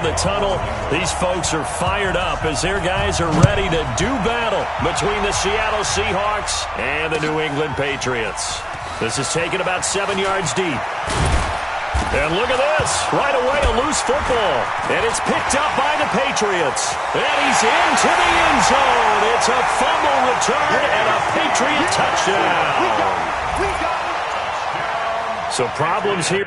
the tunnel. These folks are fired up as their guys are ready to do battle between the Seattle Seahawks and the New England Patriots. This is taken about 7 yards deep. And look at this. Right away, a loose football. And it's picked up by the Patriots. And he's into the end zone. It's a fumble return and a Patriot touchdown. So problems here.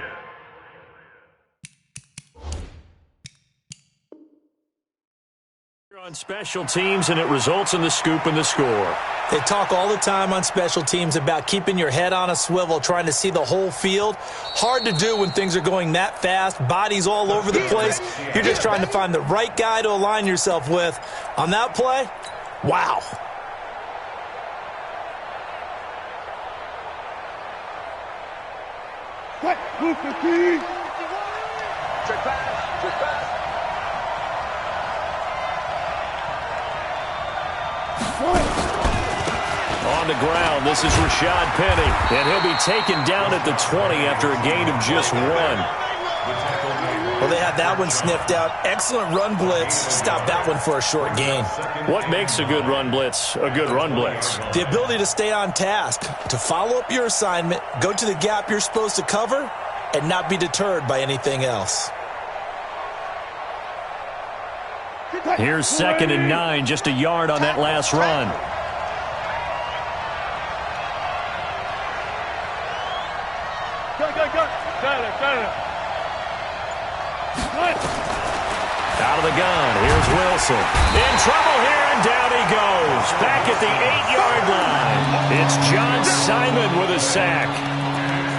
On special teams, and it results in the scoop and the score. They talk all the time on special teams about keeping your head on a swivel, trying to see the whole field. Hard to do when things are going that fast, bodies all over the place. You're just trying to find the right guy to align yourself with. On that play, wow. Check pass. On the ground, this is Rashad Penny, and he'll be taken down at the 20 after a gain of just 1. Well, they had that one sniffed out. Excellent run blitz. Stop that one for a short gain. What makes a good run blitz a good run blitz? The ability to stay on task, to follow up your assignment, go to the gap you're supposed to cover, and not be deterred by anything else. Here's 2nd and 9, just a yard on that last run. Out of the gun, here's Wilson. In trouble here, and down he goes. Back at the 8-yard line. It's John Simon with a sack.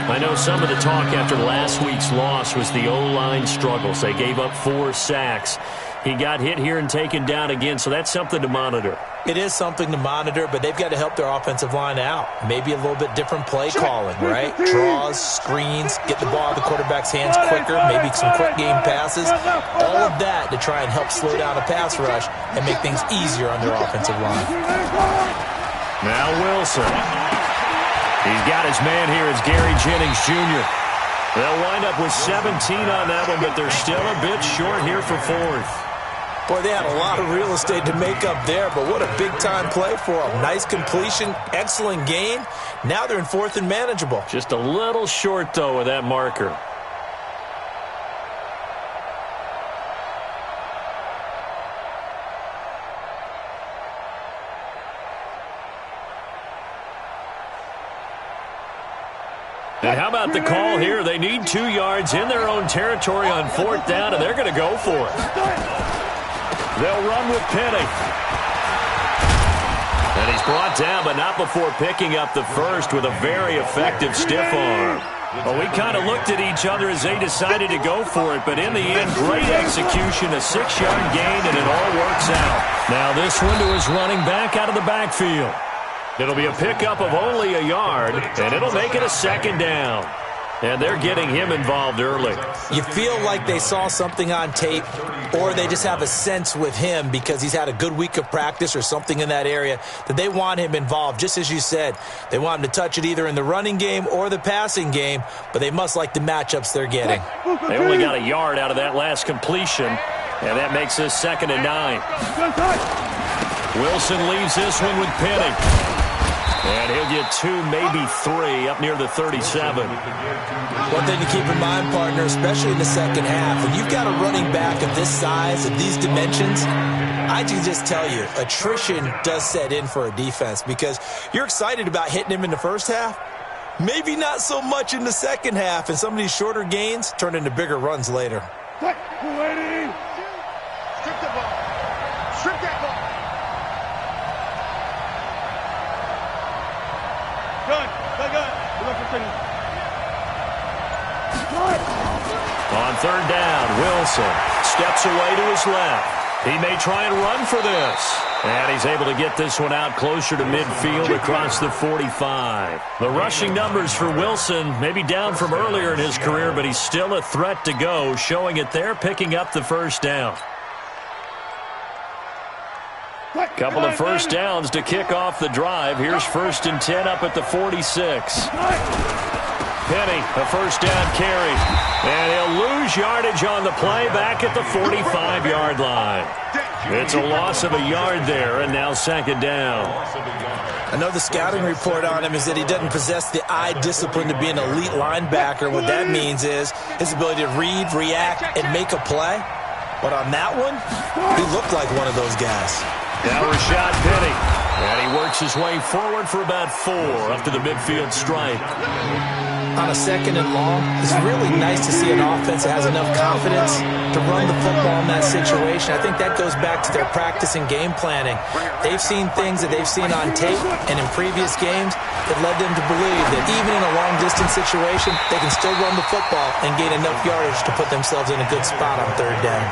I know some of the talk after last week's loss was the O-line struggles. They gave up 4 sacks. He got hit here and taken down again, so that's something to monitor. It is something to monitor, but they've got to help their offensive line out. Maybe a little bit different play calling, right? Draws, screens, get the ball out of the quarterback's hands quicker, maybe some quick game passes. All of that to try and help slow down a pass rush and make things easier on their offensive line. Now Wilson. He's got his man here. It's Gary Jennings Jr. They'll wind up with 17 on that one, but they're still a bit short here for 4th. Boy, they had a lot of real estate to make up there, but what a big-time play for them. Nice completion, excellent gain. Now they're in 4th and manageable. Just a little short, though, with that marker. And how about the call here? They need 2 yards in their own territory on 4th down, and they're going to go for it. They'll run with Penny. And he's brought down, but not before picking up the first with a very effective stiff arm. Well, we kind of looked at each other as they decided to go for it, but in the end, great execution, a 6-yard gain, and it all works out. Now this one to his running back out of the backfield. It'll be a pickup of only a yard, and it'll make it a 2nd down. And they're getting him involved early. You feel like they saw something on tape, or they just have a sense with him because he's had a good week of practice or something in that area that they want him involved. Just as you said, they want him to touch it either in the running game or the passing game, but they must like the matchups they're getting. They only got a yard out of that last completion, and that makes this 2nd and 9. Wilson leaves this one with Penny. And he'll get 2, maybe 3, up near the 37. One thing to keep in mind, partner, especially in the second half, when you've got a running back of this size, of these dimensions, I can just tell you, attrition does set in for a defense because you're excited about hitting him in the first half. Maybe not so much in the second half, and some of these shorter gains turn into bigger runs later. Strip the ball. Strip that ball. On 3rd down, Wilson steps away to his left. He may try and run for this. And he's able to get this one out closer to midfield across the 45. The rushing numbers for Wilson may be down from earlier in his career, but he's still a threat to go, showing it there, picking up the 1st down. Couple of 1st downs to kick off the drive. Here's 1st and 10 up at the 46. Penny, a first down carry. And he'll lose yardage on the play back at the 45-yard line. It's a loss of a yard there, and now second down. I know the scouting report on him is that he doesn't possess the eye discipline to be an elite linebacker. What that means is his ability to read, react, and make a play. But on that one, he looked like one of those guys. Now Rashad Penny. And he works his way forward for about 4 up to the midfield stripe. On a second and long, it's really nice to see an offense that has enough confidence to run the football in that situation. I think that goes back to their practice and game planning. They've seen things that they've seen on tape and in previous games that led them to believe that even in a long-distance situation, they can still run the football and gain enough yardage to put themselves in a good spot on third down.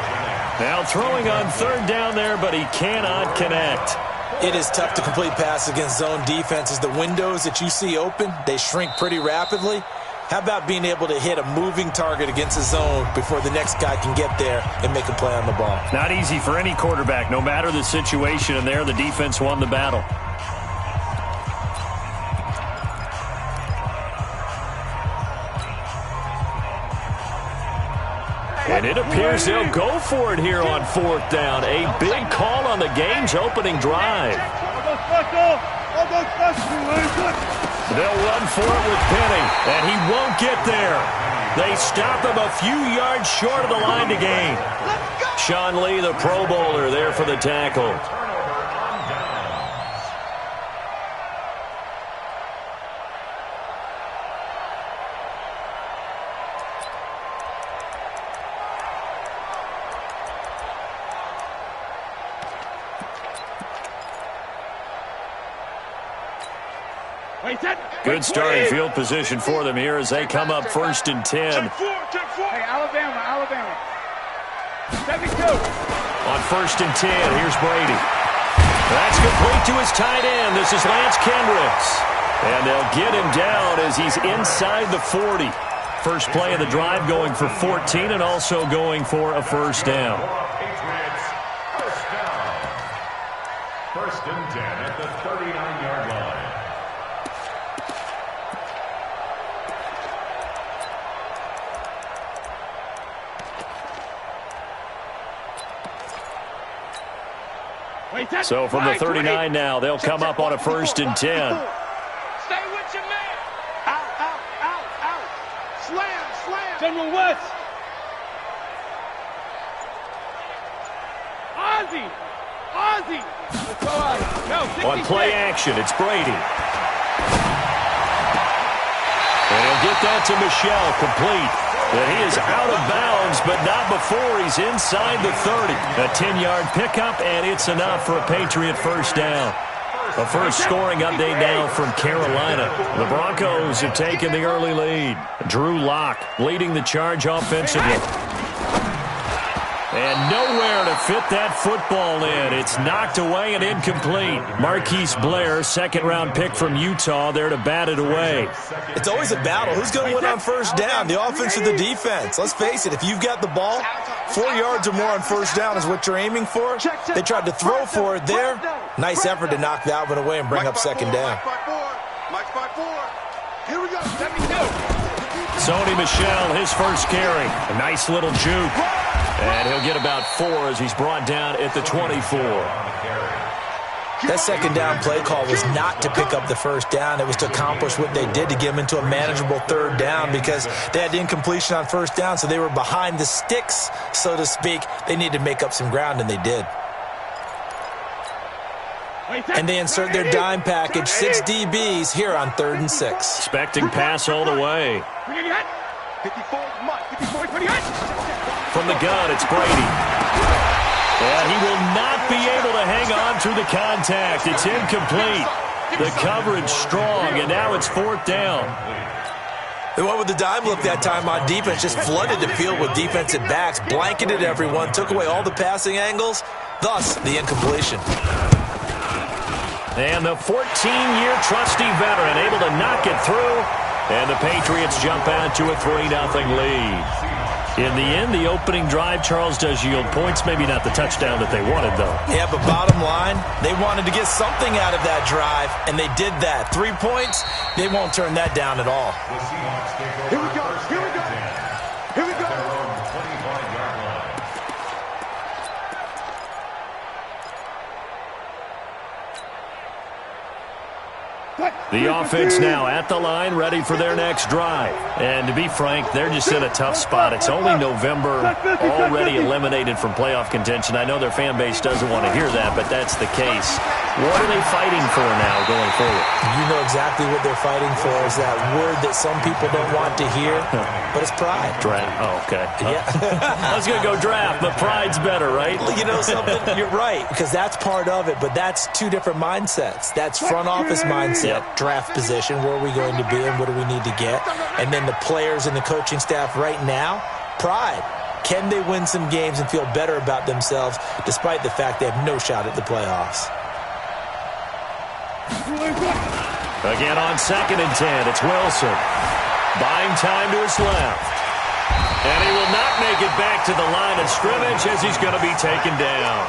Now throwing on third down there, but he cannot connect. It is tough to complete passes against zone defenses. The windows that you see open, they shrink pretty rapidly. How about being able to hit a moving target against a zone before the next guy can get there and make a play on the ball? Not easy for any quarterback, no matter the situation, and there the defense won the battle. And it appears they'll go for it here on fourth down. A big call on the game's opening drive. They'll run for it with Penny, and he won't get there. They stop him a few yards short of the line to gain. Sean Lee, the Pro Bowler, there for the tackle. Good starting field position for them here as they come up 1st and 10. Hey, Alabama. 72. On 1st and 10, here's Brady. That's complete to his tight end. This is Lance Kendricks. And they'll get him down as he's inside the 40. First play of the drive going for 14 and also going for a first down. First and 10 at the 39-yard line. So from the 39 now, they'll come up on a 1st and 10. Stay with your man. Out. Slam. General West. Ozzy. Let's go out. On play action, it's Brady. And he'll get that to Michelle, complete. And he is out of bounds, but not before he's inside the 30. A 10-yard pickup, and it's enough for a Patriot first down. A first scoring update now from Carolina. The Broncos have taken the early lead. Drew Lock leading the charge offensively. And nowhere to fit that football in. It's knocked away and incomplete. Marquise Blair, second-round pick from Utah, there to bat it away. It's always a battle. Who's going to win on first down, the offense or the defense? Let's face it, if you've got the ball, 4 yards or more on first down is what you're aiming for. They tried to throw for it there. Nice effort to knock that one away and bring up second down. Mike 5-4. Here we go. 72. Sony Michel, his first carry. A nice little juke. And he'll get about 4 as he's brought down at the 24. That second down play call was not to pick up the first down. It was to accomplish what they did to get them into a manageable third down because they had incompletion on first down, so they were behind the sticks, so to speak. They needed to make up some ground, and they did. And they insert their dime package, 6 DBs here on 3rd and 6. Expecting pass all the way. 54, From the gun, it's Brady. And he will not be able to hang on through the contact. It's incomplete. The coverage strong, and now it's 4th down. They went with the dime look that time on defense, just flooded the field with defensive backs, blanketed everyone, took away all the passing angles, thus the incompletion. And the 14-year trusty veteran able to knock it through. And the Patriots jump out to a 3-0 lead. In the end, the opening drive, Charles, does yield points. Maybe not the touchdown that they wanted, though. Yeah, but bottom line, they wanted to get something out of that drive, and they did that. 3 points, they won't turn that down at all. Here we go. Here we go. Here we go. The offense now at the line, ready for their next drive. And to be frank, they're just in a tough spot. It's only November, already eliminated from playoff contention. I know their fan base doesn't want to hear that, but that's the case. What are they fighting for now going forward? You know exactly what they're fighting for is that word that some people don't want to hear, but it's pride. Draft. Oh, okay. Yeah. I was going to go draft, but pride's better, right? You know something? You're right, because that's part of it, but that's two different mindsets. That's front office mindset, draft position, where are we going to be and what do we need to get? And then the players and the coaching staff right now, pride. Can they win some games and feel better about themselves despite the fact they have no shot at the playoffs? Again on 2nd and 10, it's Wilson. Buying time to his left. And he will not make it back to the line of scrimmage as he's going to be taken down.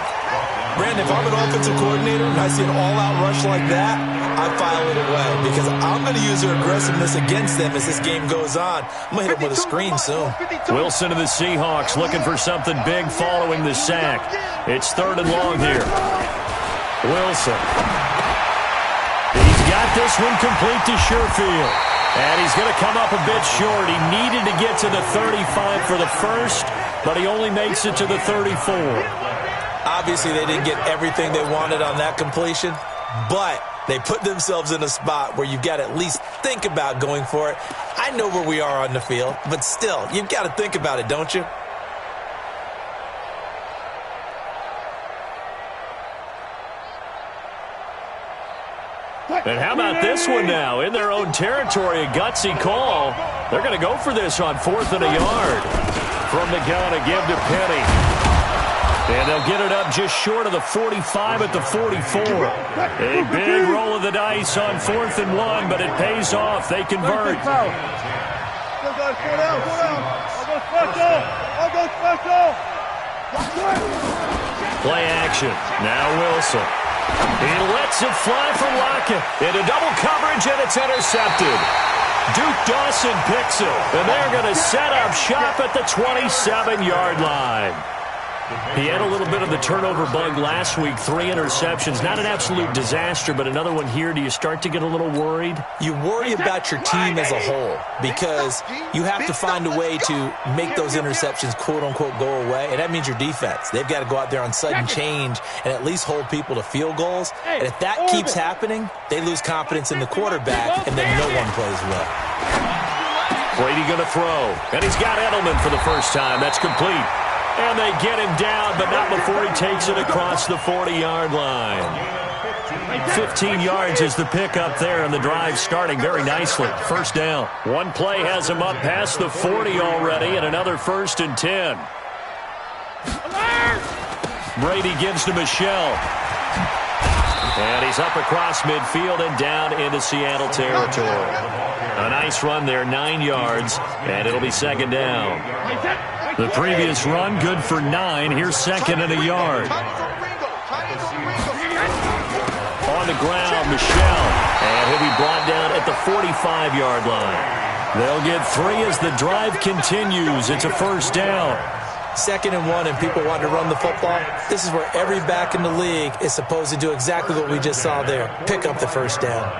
Brandon, if I'm an offensive coordinator and I see an all-out rush like that, I file it away because I'm going to use their aggressiveness against them as this game goes on. I'm going to hit them with a screen soon. Wilson of the Seahawks looking for something big following the sack. It's 3rd and long here. Wilson. He's got this one complete to Sherfield. And he's going to come up a bit short. He needed to get to the 35 for the first, but he only makes it to the 34. Obviously, they didn't get everything they wanted on that completion, but they put themselves in a spot where you've got to at least think about going for it. I know where we are on the field, but still, you've got to think about it, don't you? And how about this one now? In their own territory, a gutsy call. They're going to go for this on 4th and a yard. From the gun, a give to Penny. And they'll get it up just short of the 45 at the 44. A big roll of the dice on 4th and 1, but it pays off. They convert. Play action. Now Wilson. He lets it fly for Lockett. Into double coverage, and it's intercepted. Duke Dawson picks it, and they're going to set up shop at the 27-yard line. He had a little bit of the turnover bug last week, 3 interceptions. Not an absolute disaster, but another one here. Do you start to get a little worried? You worry about your team as a whole because you have to find a way to make those interceptions, quote-unquote, go away, and that means your defense. They've got to go out there on sudden change and at least hold people to field goals. And if that keeps happening, they lose confidence in the quarterback, and then no one plays well. Brady going to throw, and he's got Edelman for the first time. That's complete. And they get him down, but not before he takes it across the 40-yard line. 15 yards is the pickup there, and the drive starting very nicely. First down. One play has him up past the 40 already, and another 1st and 10. Brady gives to Michelle. And he's up across midfield and down into Seattle territory. A nice run there, 9 yards, and it'll be 2nd down. The previous run, good for 9. Here's 2nd and a yard. On the ground, Michelle. And he'll be brought down at the 45-yard line. They'll get 3 as the drive continues. It's a 1st down. 2nd and 1, and people want to run the football. This is where every back in the league is supposed to do exactly what we just saw there. Pick up the 1st down.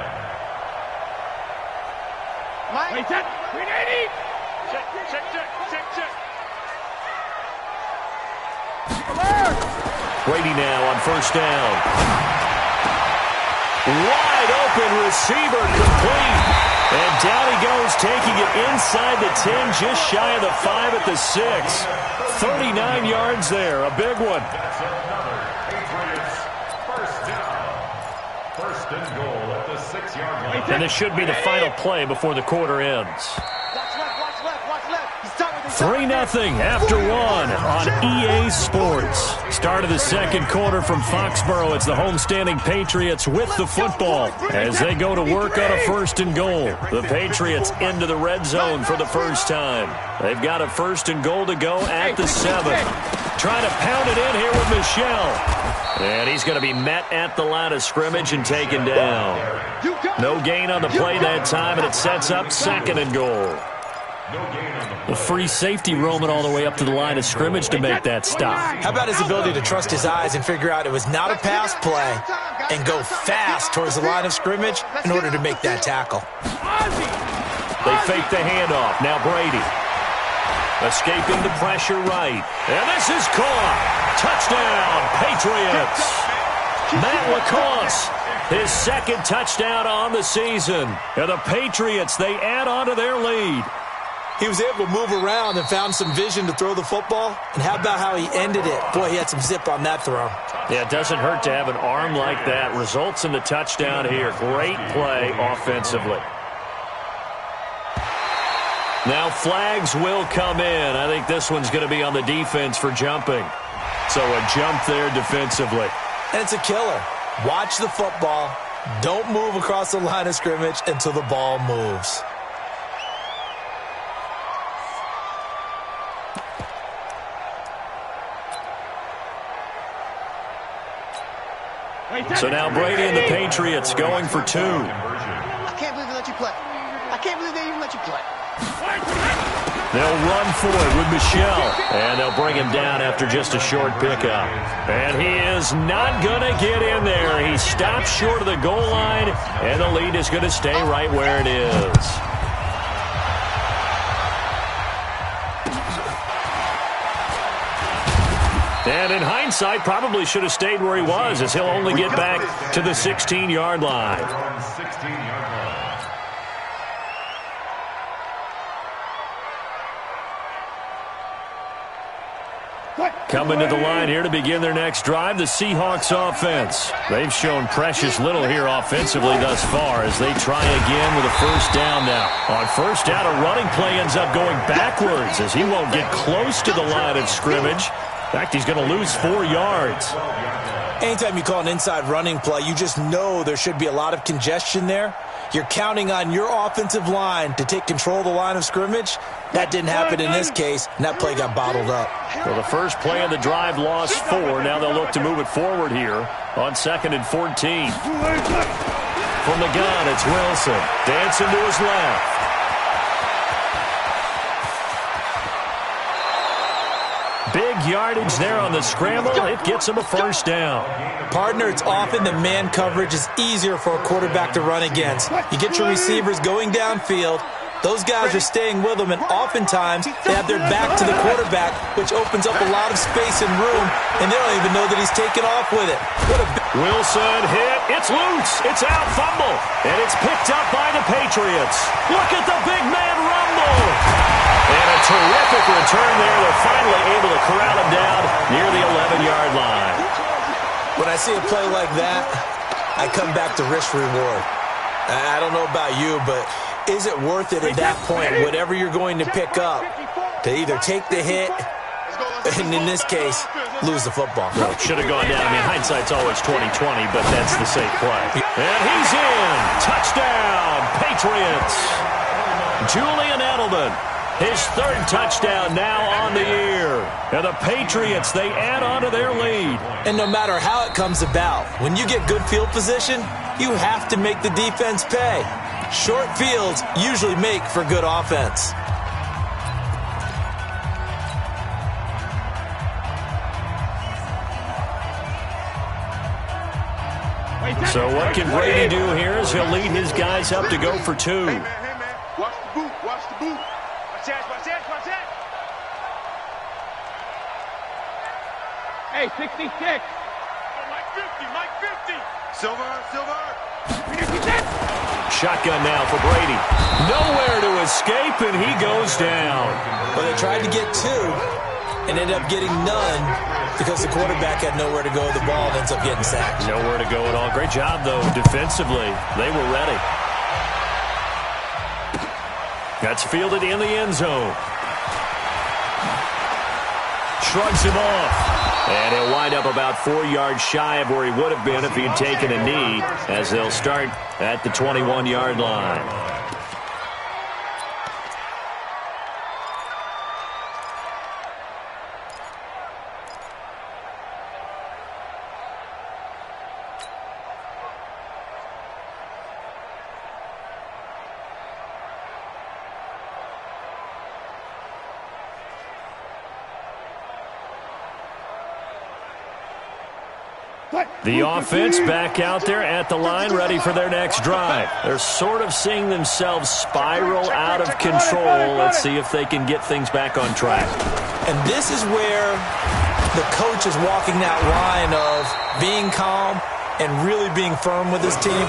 Brady now on 1st down. Wide open receiver complete. And down he goes, taking it inside the 10, just shy of the 5 at the 6. 39 yards there, a big one. First and goal at the 6-yard line. And this should be the final play before the quarter ends. 3-0 after one on EA Sports. Start of the second quarter from Foxborough. It's the homestanding Patriots with the football as they go to work on a 1st and goal. The Patriots into the red zone for the first time. They've got a 1st and goal to go at the 7. Trying to pound it in here with Michel. And he's going to be met at the line of scrimmage and taken down. No gain on the play that time, and it sets up 2nd and goal. A free safety roaming all the way up to the line of scrimmage to make that stop. How about his ability to trust his eyes and figure out it was not a pass play and go fast towards the line of scrimmage in order to make that tackle? They fake the handoff. Now Brady. Escaping the pressure right. And this is caught. Touchdown, Patriots. Matt LaCosse, his 2nd touchdown on the season. And the Patriots, they add on to their lead. He was able to move around and found some vision to throw the football. And how about how he ended it? Boy, he had some zip on that throw. Yeah, it doesn't hurt to have an arm like that. Results in the touchdown here. Great play offensively. Now flags will come in. I think this one's going to be on the defense for jumping. So a jump there defensively. And it's a killer. Watch the football. Don't move across the line of scrimmage until the ball moves. So now Brady and the Patriots going for 2. I can't believe they let you play. I can't believe they even let you play. They'll run for it with Michel, and they'll bring him down after just a short pickup. And he is not going to get in there. He stops short of the goal line, and the lead is going to stay right where it is. And in hindsight, probably should have stayed where he was, as he'll only get back to the 16-yard line. Coming to the line here to begin their next drive, the Seahawks offense. They've shown precious little here offensively thus far as they try again with a 1st down now. On 1st down, a running play ends up going backwards as he won't get close to the line of scrimmage. In fact, he's going to lose 4 yards. Anytime you call an inside running play, you just know there should be a lot of congestion there. You're counting on your offensive line to take control of the line of scrimmage. That didn't happen in this case, and that play got bottled up. Well, the first play of the drive lost 4. Now they'll look to move it forward here on 2nd and 14. From the gun, it's Wilson. Dancing to his left. Big yardage there on the scramble. It gets him a 1st down. Partner, it's often the man coverage is easier for a quarterback to run against. You get your receivers going downfield. Those guys are staying with them, and oftentimes they have their back to the quarterback, which opens up a lot of space and room, and they don't even know that he's taken off with it. Wilson hit. It's loose. It's out. Fumble. And it's picked up by the Patriots. Look at the big man rumble. And a terrific return there. They're finally able to corral him down near the 11-yard line. When I see a play like that, I come back to risk reward. I don't know about you, but is it worth it at that point, whatever you're going to pick up, to either take the hit, and in this case, lose the football? Well, it should have gone down. I mean, hindsight's always 20/20, but that's the safe play. And he's in. Touchdown, Patriots. Julian Edelman. His 3rd touchdown now on the year. And the Patriots, they add on to their lead. And no matter how it comes about, when you get good field position, you have to make the defense pay. Short fields usually make for good offense. So what can Brady do here as he'll lead his guys up to go for 2. Hey, man. Watch the boot. Watch the boot. Watch that. Hey, 66. Mike 50. Silver. Shotgun now for Brady. Nowhere to escape, and he goes down. Well, they tried to get 2 and ended up getting none because the quarterback had nowhere to go with the ball and ends up getting sacked. Nowhere to go at all. Great job, though, defensively. They were ready. That's fielded in the end zone. shrugs him off. And he'll wind up about 4 yards shy of where he would have been if he'd taken a knee, as they'll start at the 21-yard line. The offense back out there at the line, ready for their next drive. They're sort of seeing themselves spiral out of control. Let's see if they can get things back on track. And this is where the coach is walking that line of being calm and really being firm with his team.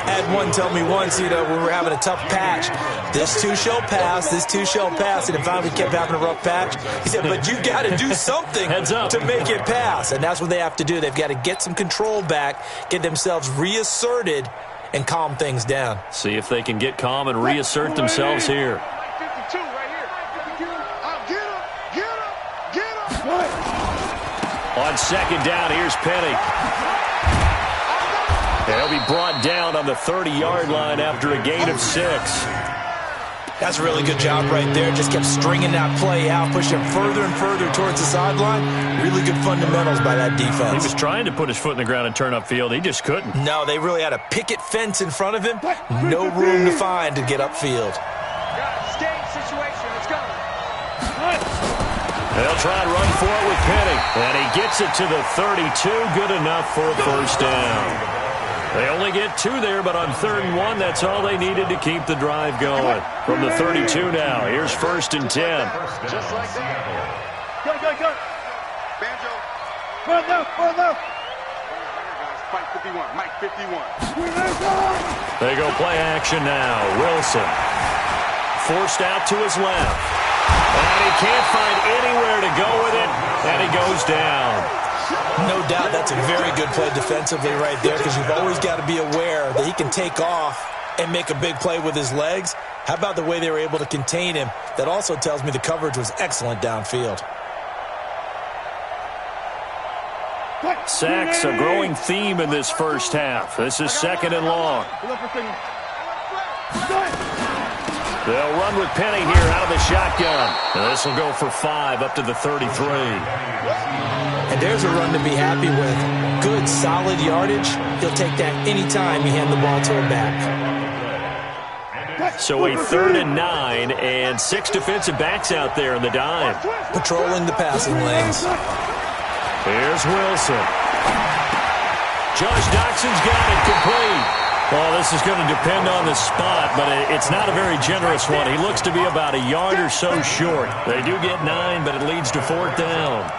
I had one tell me once, we were having a tough patch. This too shall pass, this too shall pass. And finally we kept having a rough patch. He said, but you got to do something to make it pass. And that's what they have to do. They've got to get some control back, get themselves reasserted, and calm things down. See if they can get calm and reassert themselves here. 52 right here. Get him. On second down, here's Penny. He'll be brought down on the 30-yard line after a gain of 6. That's a really good job right there. Just kept stringing that play out, pushing him further and further towards the sideline. Really good fundamentals by that defense. He was trying to put his foot in the ground and turn upfield. He just couldn't. No, they really had a picket fence in front of him. No room to find to get upfield. Escape situation. Let's go. They'll try and run for it with Penny. And he gets it to the 32. Good enough for a first down. They only get 2 there, but on 3rd and 1, that's all they needed to keep the drive going. From the 32 now, here's 1st and 10. Just like that. Go. Banjo. Further. Mike 51. They go play action now. Wilson. Forced out to his left. And he can't find anywhere to go with it, and he goes down. No doubt that's a very good play defensively right there, because you've always got to be aware that he can take off and make a big play with his legs. How about the way they were able to contain him? That also tells me the coverage was excellent downfield. Sacks, a growing theme in this first half. This is 2nd and long. They'll run with Penny here out of the shotgun. And this will go for 5 up to the 33. And there's a run to be happy with. Good, solid yardage. He'll take that anytime you hand the ball to him back. So a 3rd and 9 and 6 defensive backs out there in the dime. Patrolling the passing lanes. Here's Wilson. Josh Doxson's got it complete. Well, this is going to depend on the spot, but it's not a very generous one. He looks to be about a yard or so short. They do get 9, but it leads to 4th down.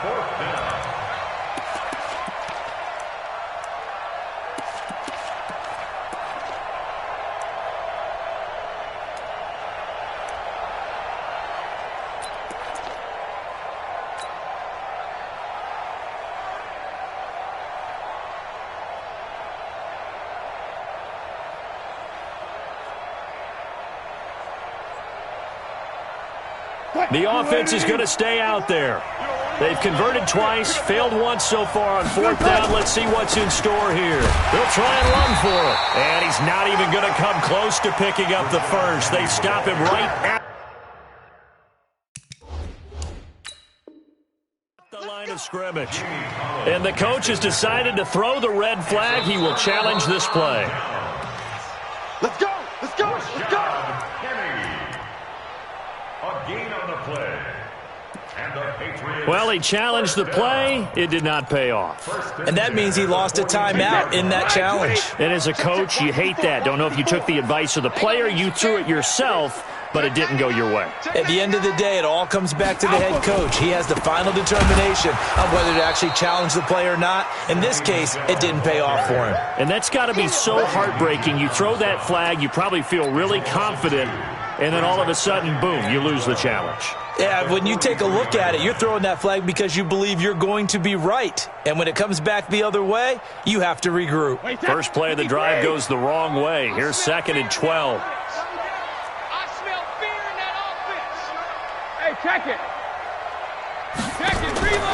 The offense is going to stay out there. They've converted twice, failed once so far on 4th down. Let's see what's in store here. They'll try and run for it. And he's not even going to come close to picking up the first. They stop him right at the line of scrimmage. And the coach has decided to throw the red flag. He will challenge this play. Let's go. A gain on the play. And the Patriots. Well, he challenged the play. It did not pay off. And that means he lost a timeout in that challenge. And as a coach, you hate that. Don't know if you took the advice of the player, you threw it yourself, but it didn't go your way. At the end of the day, it all comes back to the head coach. He has the final determination on whether to actually challenge the play or not. In this case, it didn't pay off for him. And that's got to be so heartbreaking. You throw that flag, you probably feel really confident, and then all of a sudden, boom, you lose the challenge. Yeah, when you take a look at it, you're throwing that flag because you believe you're going to be right. And when it comes back the other way, you have to regroup. First play of the drive goes the wrong way. Here's 2nd and 12. I smell fear in that offense. Hey, check it. Reload.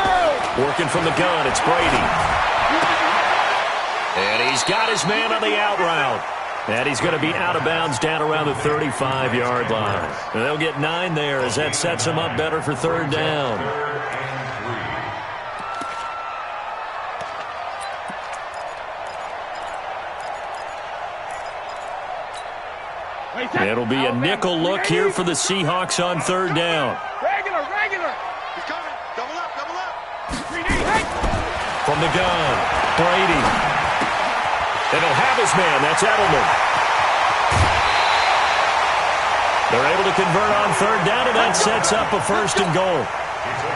Working from the gun, it's Brady. And he's got his man on the out route. And he's going to be out of bounds down around the 35-yard line. And they'll get 9 there as that sets them up better for third down. It'll be a nickel look here for the Seahawks on third down. Regular. He's coming. Double up. From the gun, Brady. And he'll have his man. That's Edelman. They're able to convert on third down, and that sets up a 1st and goal.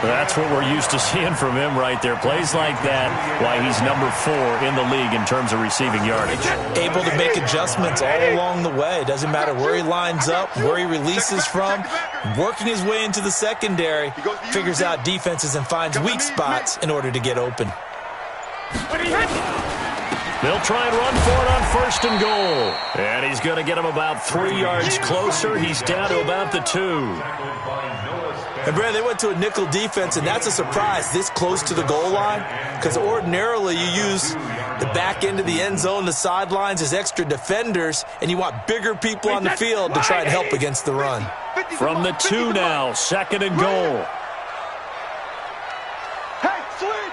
That's what we're used to seeing from him right there. Plays like that, why he's number 4 in the league in terms of receiving yardage. Able to make adjustments all along the way. Doesn't matter where he lines up, where he releases from. Working his way into the secondary, figures out defenses and finds weak spots in order to get open. They'll try and run for it on 1st and goal. And he's going to get him about 3 yards closer. He's down to about the 2. And, Brad, they went to a nickel defense, and that's a surprise this close to the goal line, because ordinarily you use the back end of the end zone, the sidelines as extra defenders, and you want bigger people on the field to try and help against the run. From the 2 now, 2nd and goal. Hey, switch.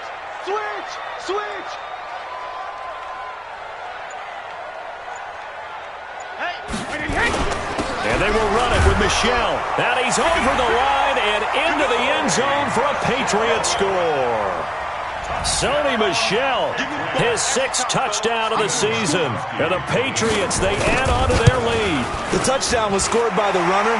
And they will run it with Michel. And he's over the line and into the end zone for a Patriot score. Sony Michel, his 6th touchdown of the season. And the Patriots, they add on to their lead. The touchdown was scored by the runner,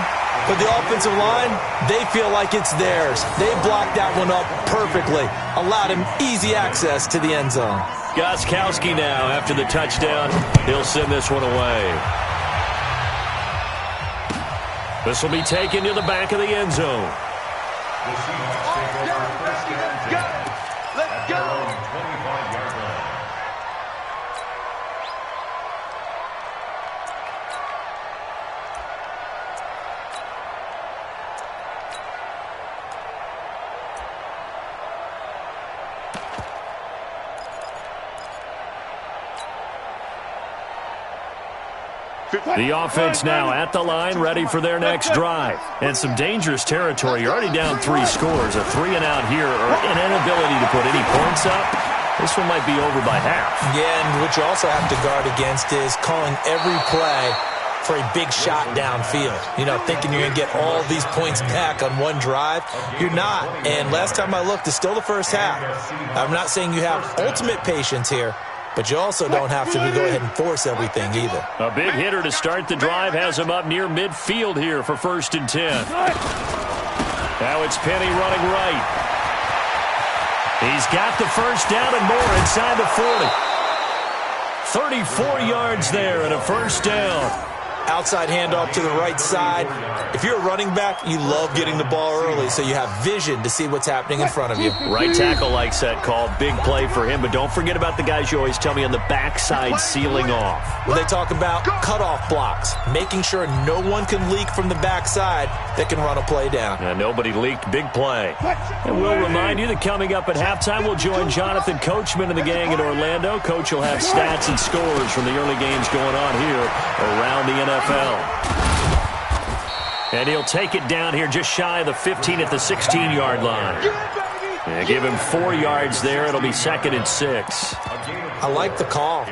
but the offensive line, they feel like it's theirs. They blocked that one up perfectly, allowed him easy access to the end zone. Gostkowski now, after the touchdown, he'll send this one away. This will be taken to the back of the end zone. The Seahawks take over 1st and 10. Let's go. 25-yard line. The offense now at the line, ready for their next drive. And some dangerous territory. You're already down 3 scores. A 3-and-out here, or an inability to put any points up. This one might be over by half. Yeah, and what you also have to guard against is calling every play for a big shot downfield. You know, thinking you're going to get all these points back on one drive. You're not. And last time I looked, it's still the first half. I'm not saying you have ultimate patience here, but you also don't have to go ahead and force everything either. A big hitter to start the drive has him up near midfield here for 1st and 10. Now it's Penny running right. He's got the 1st down and more inside the 40. 34 yards there and a 1st down. Outside handoff to the right side. If you're a running back, you love getting the ball early so you have vision to see what's happening in front of you. Right tackle likes that call. Big play for him, but don't forget about the guys you always tell me on the backside sealing off. Well, they talk about cutoff blocks, making sure no one can leak from the backside that can run a play down. Nobody leaked. Big play. And we'll remind you that coming up at halftime, we'll join Jonathan Coachman and the gang in Orlando. Coach will have stats and scores from the early games going on here around the NFL. And he'll take it down here just shy of the 15 at the 16-yard line. And give him 4 yards there. It'll be 2nd and 6. I like the call.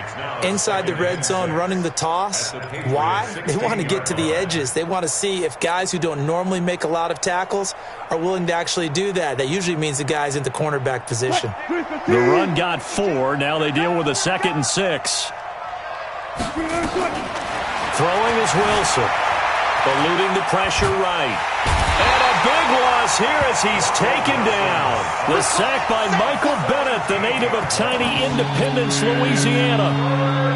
Inside the red zone, running the toss. Why? They want to get to the edges. They want to see if guys who don't normally make a lot of tackles are willing to actually do that. That usually means the guy's in the cornerback position. The run got 4. Now they deal with a 2nd and 6. Throwing is Wilson. Eluding the pressure right. And a big loss here as he's taken down. The sack by Michael Bennett, the native of tiny Independence, Louisiana.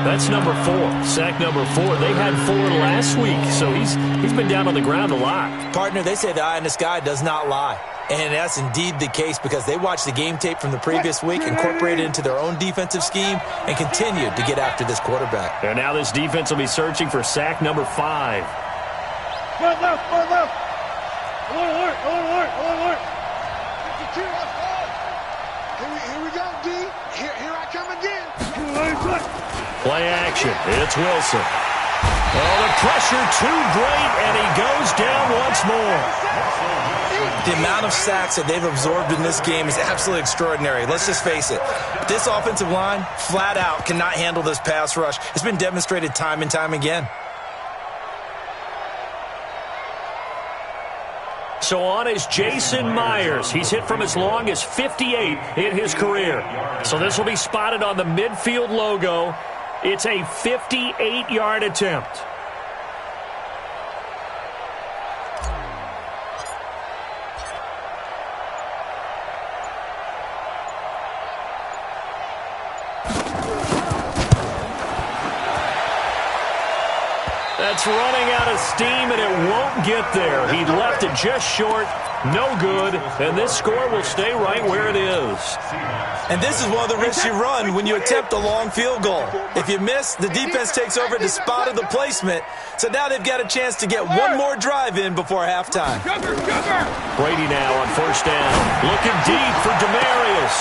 That's number 4. Sack number 4. They had 4 last week, so he's been down on the ground a lot. Partner, they say the eye in the sky does not lie. And that's indeed the case because they watched the game tape from the previous week, incorporated it into their own defensive scheme, and continued to get after this quarterback. And now this defense will be searching for sack number 5. Left. I want to work. Here we go, D. Here I come again. Play action. It's Wilson. Oh, the pressure too great, and he goes down once more. The amount of sacks that they've absorbed in this game is absolutely extraordinary. Let's just face it. This offensive line, flat out, cannot handle this pass rush. It's been demonstrated time and time again. So on is Jason Myers. He's hit from as long as 58 in his career. So this will be spotted on the midfield logo. It's a 58-yard attempt. That's running out of steam, and it won't get there. He left it just short, no good, and this score will stay right where it is. And this is one of the risks you run when you attempt a long field goal. If you miss, the defense takes over at the spot of the placement, so now they've got a chance to get one more drive in before halftime. Brady now on first down, looking deep for Demarius.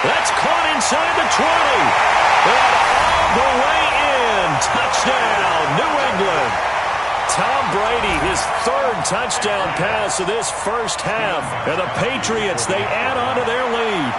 That's caught inside the 20. And all the way in. Touchdown, New England. Tom Brady, his third touchdown pass of this first half. And the Patriots, they add on to their lead.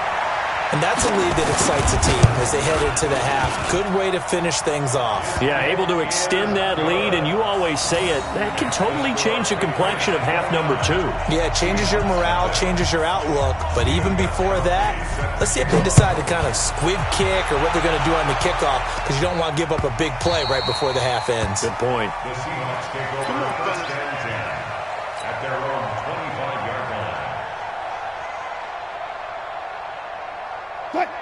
And that's a lead that excites a team as they head into the half. Good way to finish things off. Yeah, able to extend that lead, and you always say it, that can totally change the complexion of half number 2. Yeah, it changes your morale, changes your outlook. But even before that, let's see if they decide to kind of squib kick or what they're going to do on the kickoff, because you don't want to give up a big play right before the half ends. Good point. The Seahawks take over first and 10 at their own 25-yard line.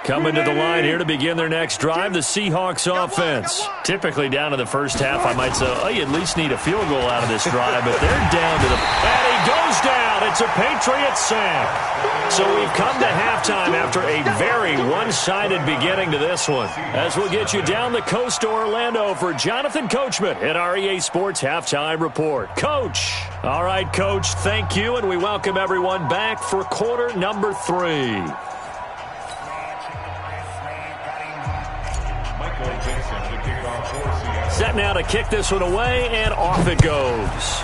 Coming to the line here to begin their next drive, the Seahawks offense. Typically down to the first half, I might say, oh, you at least need a field goal out of this drive, but they're down to the... And he goes down. It's a Patriots sack. So we've come to halftime after a very one-sided beginning to this one. As we'll get you down the coast to Orlando for Jonathan Coachman at our EA Sports Halftime Report. Coach. All right, Coach, thank you, and we welcome everyone back for quarter number 3. Set now to kick this one away, and off it goes.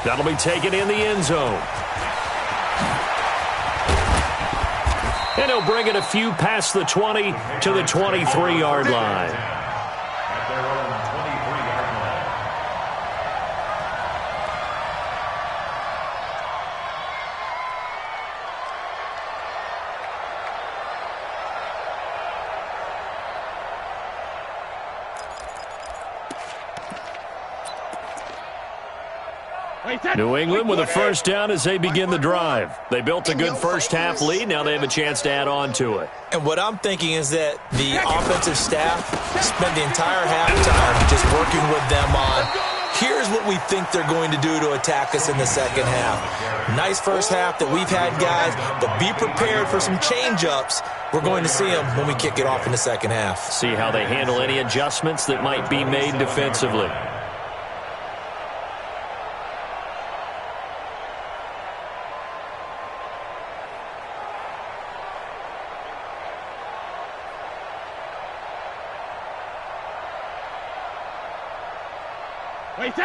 That'll be taken in the end zone. And he'll bring it a few past the 20 to the 23-yard line. At their own 23-yard line. New England with a first down as they begin the drive. They built a good first-half lead. Now they have a chance to add on to it. And what I'm thinking is that the offensive staff spent the entire halftime just working with them on, here's what we think they're going to do to attack us in the second half. Nice first half that we've had, guys, but be prepared for some change-ups. We're going to see them when we kick it off in the second half. See how they handle any adjustments that might be made defensively.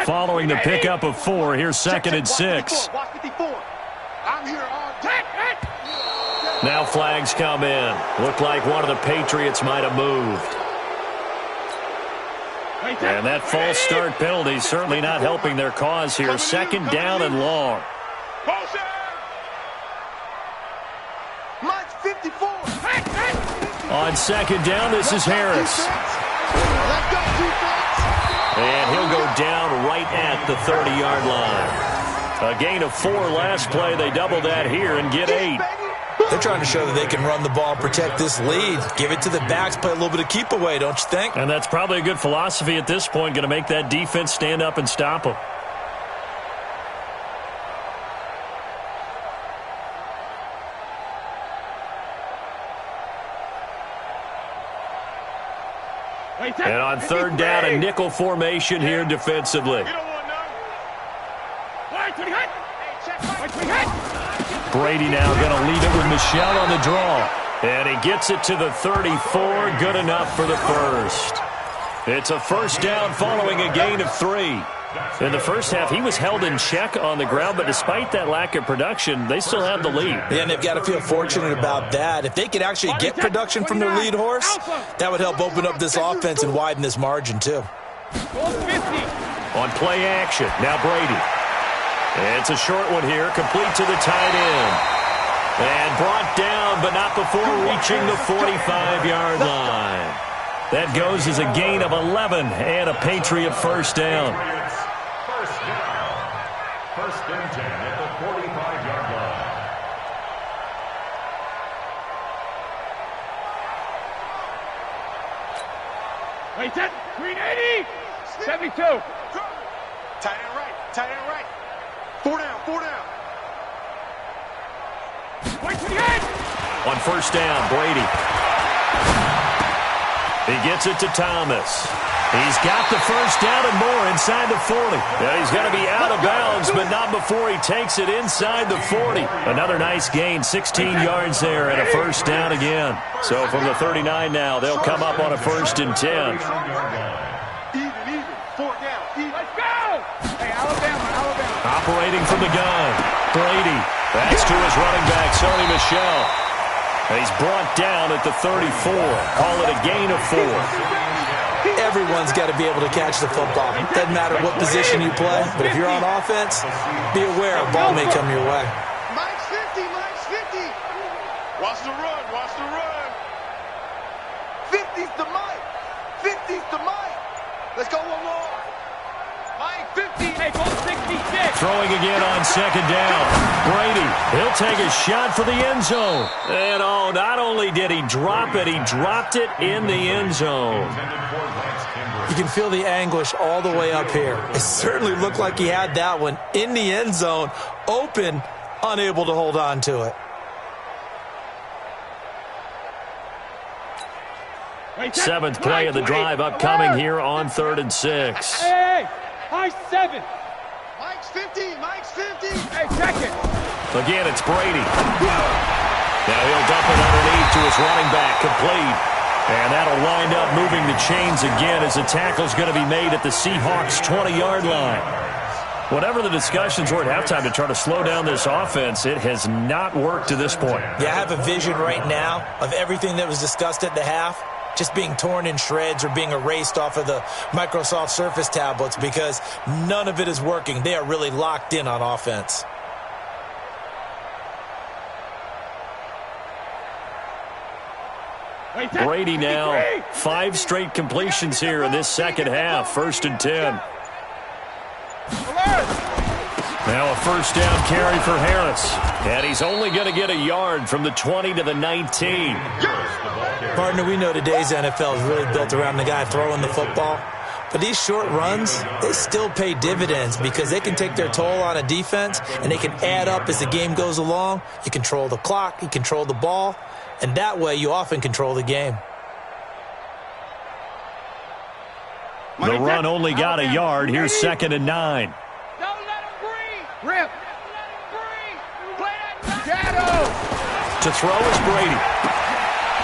Following the pickup of 4, here's second and 6. I'm here all day. Now flags come in. Looked like one of the Patriots might have moved. And that false start penalty certainly not helping their cause here. Second down and long. March 54. On second down, this is Harris. Let's go, defense. And he'll go down right at the 30-yard line. A gain of 4 last play. They double that here and get 8. They're trying to show that they can run the ball and protect this lead. Give it to the backs, play a little bit of keep away, don't you think? And that's probably a good philosophy at this point, going to make that defense stand up and stop them. And on third down, a nickel formation here defensively. Brady now going to lead it with Michel on the draw. And he gets it to the 34. Good enough for the first. It's a first down following a gain of 3. In the first half, he was held in check on the ground, but despite that lack of production, they still have the lead. Yeah, and they've got to feel fortunate about that. If they could actually get production from their lead horse, that would help open up this offense and widen this margin, too. On play action, now Brady. It's a short one here, complete to the tight end. And brought down, but not before reaching the 45-yard line. That goes as a gain of 11 and a Patriot first down. First down. First and 10 at the 45-yard line. Wait, 10, green 80, 72. Tight end right, tight end right. 4 down, 4 down. Wait, 28. On first down, Brady. He gets it to Thomas. He's got the first down and more inside the 40. And he's going to be out of bounds, but not before he takes it inside the 40. Another nice gain, 16 yards there, and a first down again. So from the 39 now, they'll come up on a first and 10. Even, 4 down, even. Let's go. Hey, Alabama. Operating from the gun, Brady. That's to his running back, Sony Michel. He's brought down at the 34. Call it a gain of 4. Everyone's got to be able to catch the football. Doesn't matter what position you play, but if you're on offense, be aware a ball may come your way. Mike's 50, Mike's 50. Watch the run, watch the run. 50's the Mike. 50's the Mike. Let's go one more. Mike 50. Hey, goal 66. Throwing again on second down. Brady, he'll take a shot for the end zone. And oh, not only did he drop it, he dropped it in the end zone. You can feel the anguish all the way up here. It certainly looked like he had that one in the end zone, open, unable to hold on to it. Seventh play of the drive upcoming here on 3rd and 6. Hey, high 7. Mike's 50, Mike's 50. Hey, check it. Again, it's Brady. Now he'll dump it underneath to his running back, complete. And that'll wind up moving the chains again as the tackle's going to be made at the Seahawks' 20-yard line. Whatever the discussions were at halftime to try to slow down this offense, it has not worked to this point. Yeah, I have a vision right now of everything that was discussed at the half just being torn in shreds or being erased off of the Microsoft Surface tablets because none of it is working. They are really locked in on offense. Brady now, 5 straight completions here in this second half. 1st and 10. Now a first down carry for Harris. And he's only going to get a yard from the 20 to the 19. Partner, we know today's NFL is really built around the guy throwing the football. But these short runs, they still pay dividends because they can take their toll on a defense and they can add up as the game goes along. You control the clock, you control the ball, and that way you often control the game. The run only got a yard. Here's 2nd and 9. Don't let him breathe. Rip. Don't let him breathe. Play that shadow. To throw is Brady.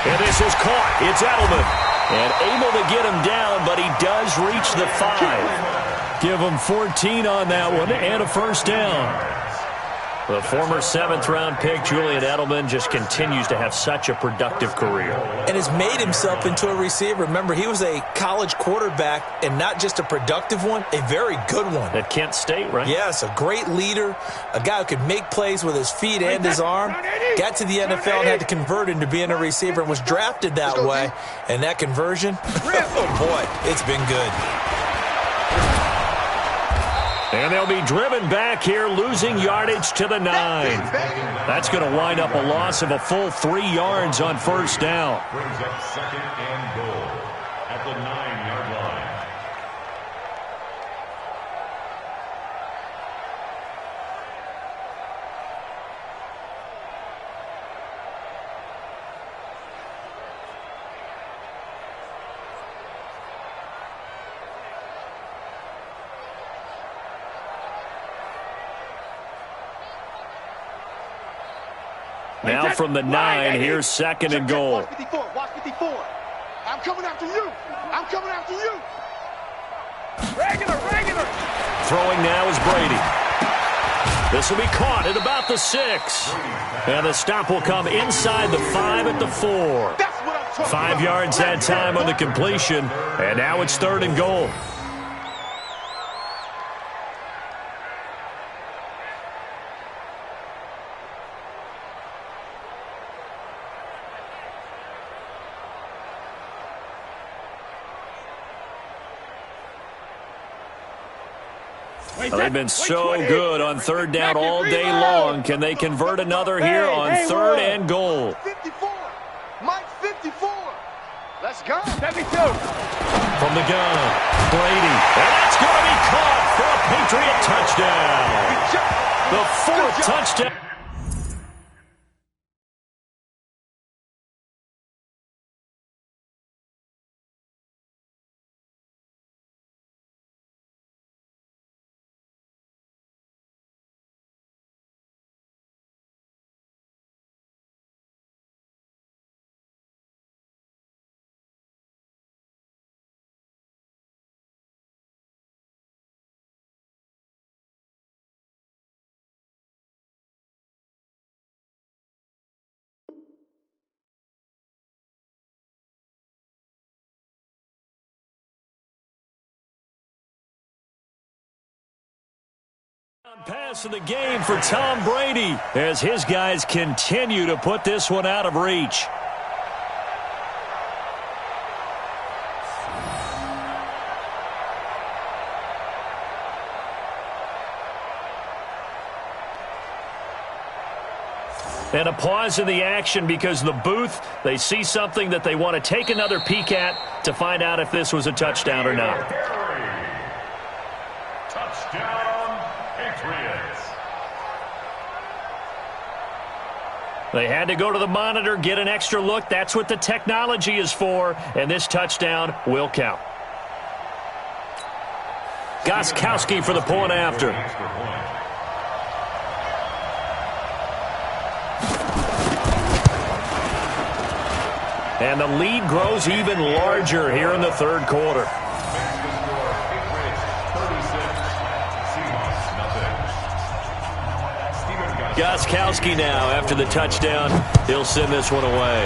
And this is caught. It's Edelman. And able to get him down, but he does reach the 5. Give him 14 on that one and a first down. The former 7th-round pick, Julian Edelman, just continues to have such a productive career. And has made himself into a receiver. Remember, he was a college quarterback, and not just a productive one, a very good one. At Kent State, right? Yes, a great leader, a guy who could make plays with his feet and his arm. Got to the NFL and had to convert into being a receiver and was drafted that way. And that conversion, oh boy, it's been good. And they'll be driven back here, losing yardage to the 9. That's going to wind up a loss of a full 3 yards on first down. Brings up 2nd and goal at the 9-yard line. Now from the 9, here's 2nd and goal. Watch 54. Watch 54. I'm coming after you. I'm coming after you. Regular. Throwing now is Brady. This will be caught at about the 6. And the stop will come inside the 5 at the 4. That's what I'm talking 5 about. yards that time on the completion. And now it's 3rd and goal. Well, they've been so good on 3rd down all day long. Can they convert another here on 3rd and goal? 54. Mike 54. Let's go. 72. From the gun, Brady. And that's going to be caught for a Patriot touchdown. The 4th touchdown. Pass of the game for Tom Brady as his guys continue to put this one out of reach. And a pause in the action because the booth, they see something that they want to take another peek at to find out if this was a touchdown or not. Touchdown, Patriots. They had to go to the monitor, get an extra look. That's what the technology is for, and this touchdown will count. Gostkowski for the point after. And the lead grows even larger here in the 3rd quarter. Gostkowski now after the touchdown. He'll send this one away.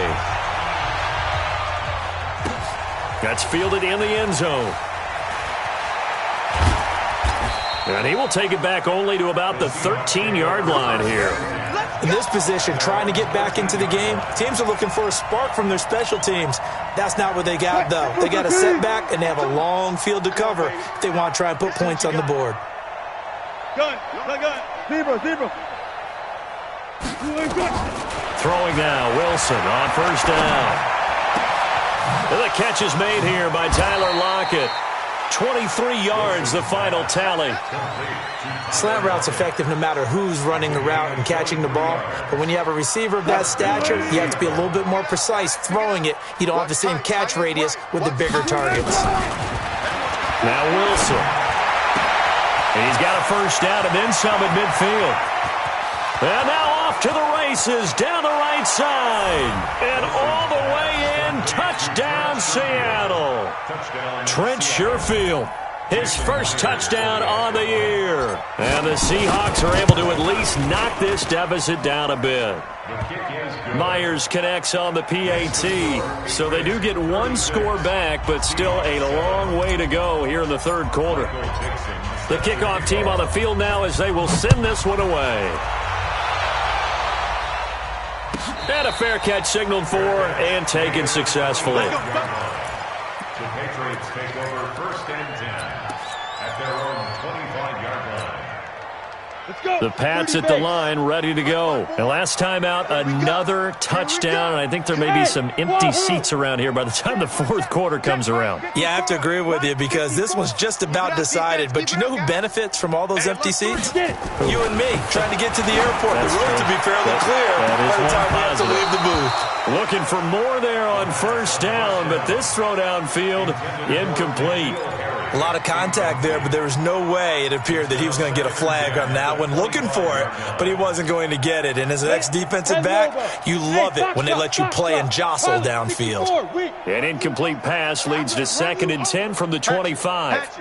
That's fielded in the end zone. And he will take it back only to about the 13-yard line here. In this position, trying to get back into the game, teams are looking for a spark from their special teams. That's not what they got, though. They got a setback, and they have a long field to cover if they want to try and put points on the board. Gun. Zebra. Throwing now, Wilson on 1st down. And the catch is made here by Tyler Lockett. 23 yards, the final tally. Slant route's effective no matter who's running the route and catching the ball. But when you have a receiver of that stature, you have to be a little bit more precise throwing it. You don't have the same catch radius with the bigger targets. Now Wilson. And he's got a 1st down and then some at midfield. And now off to the races down the right side. And all the way in, touchdown Seattle. Trent Sherfield, his 1st touchdown on the year. And the Seahawks are able to at least knock this deficit down a bit. Myers connects on the PAT. So they do get 1 score back, but still a long way to go here in the 3rd quarter. The kickoff team on the field now as they will send this one away. And a fair catch signaled for and taken successfully. The Patriots take over 1st and 10 at their own 25-yard line. The Pats at the line, ready to go. And last time out, another touchdown. And I think there may be some empty seats around here by the time the 4th quarter comes around. Yeah, I have to agree with you because this one's just about decided. But you know who benefits from all those empty seats? You and me, trying to get to the airport. That's the road true. to be fairly clear by the time we have to leave the booth. Looking for more there on 1st down, but this throw downfield incomplete. A lot of contact there, but there was no way it appeared that he was going to get a flag on that one. Looking for it, but he wasn't going to get it. And as an ex-defensive back, you love it when they let you play and jostle downfield. An incomplete pass leads to 2nd and 10 from the 25.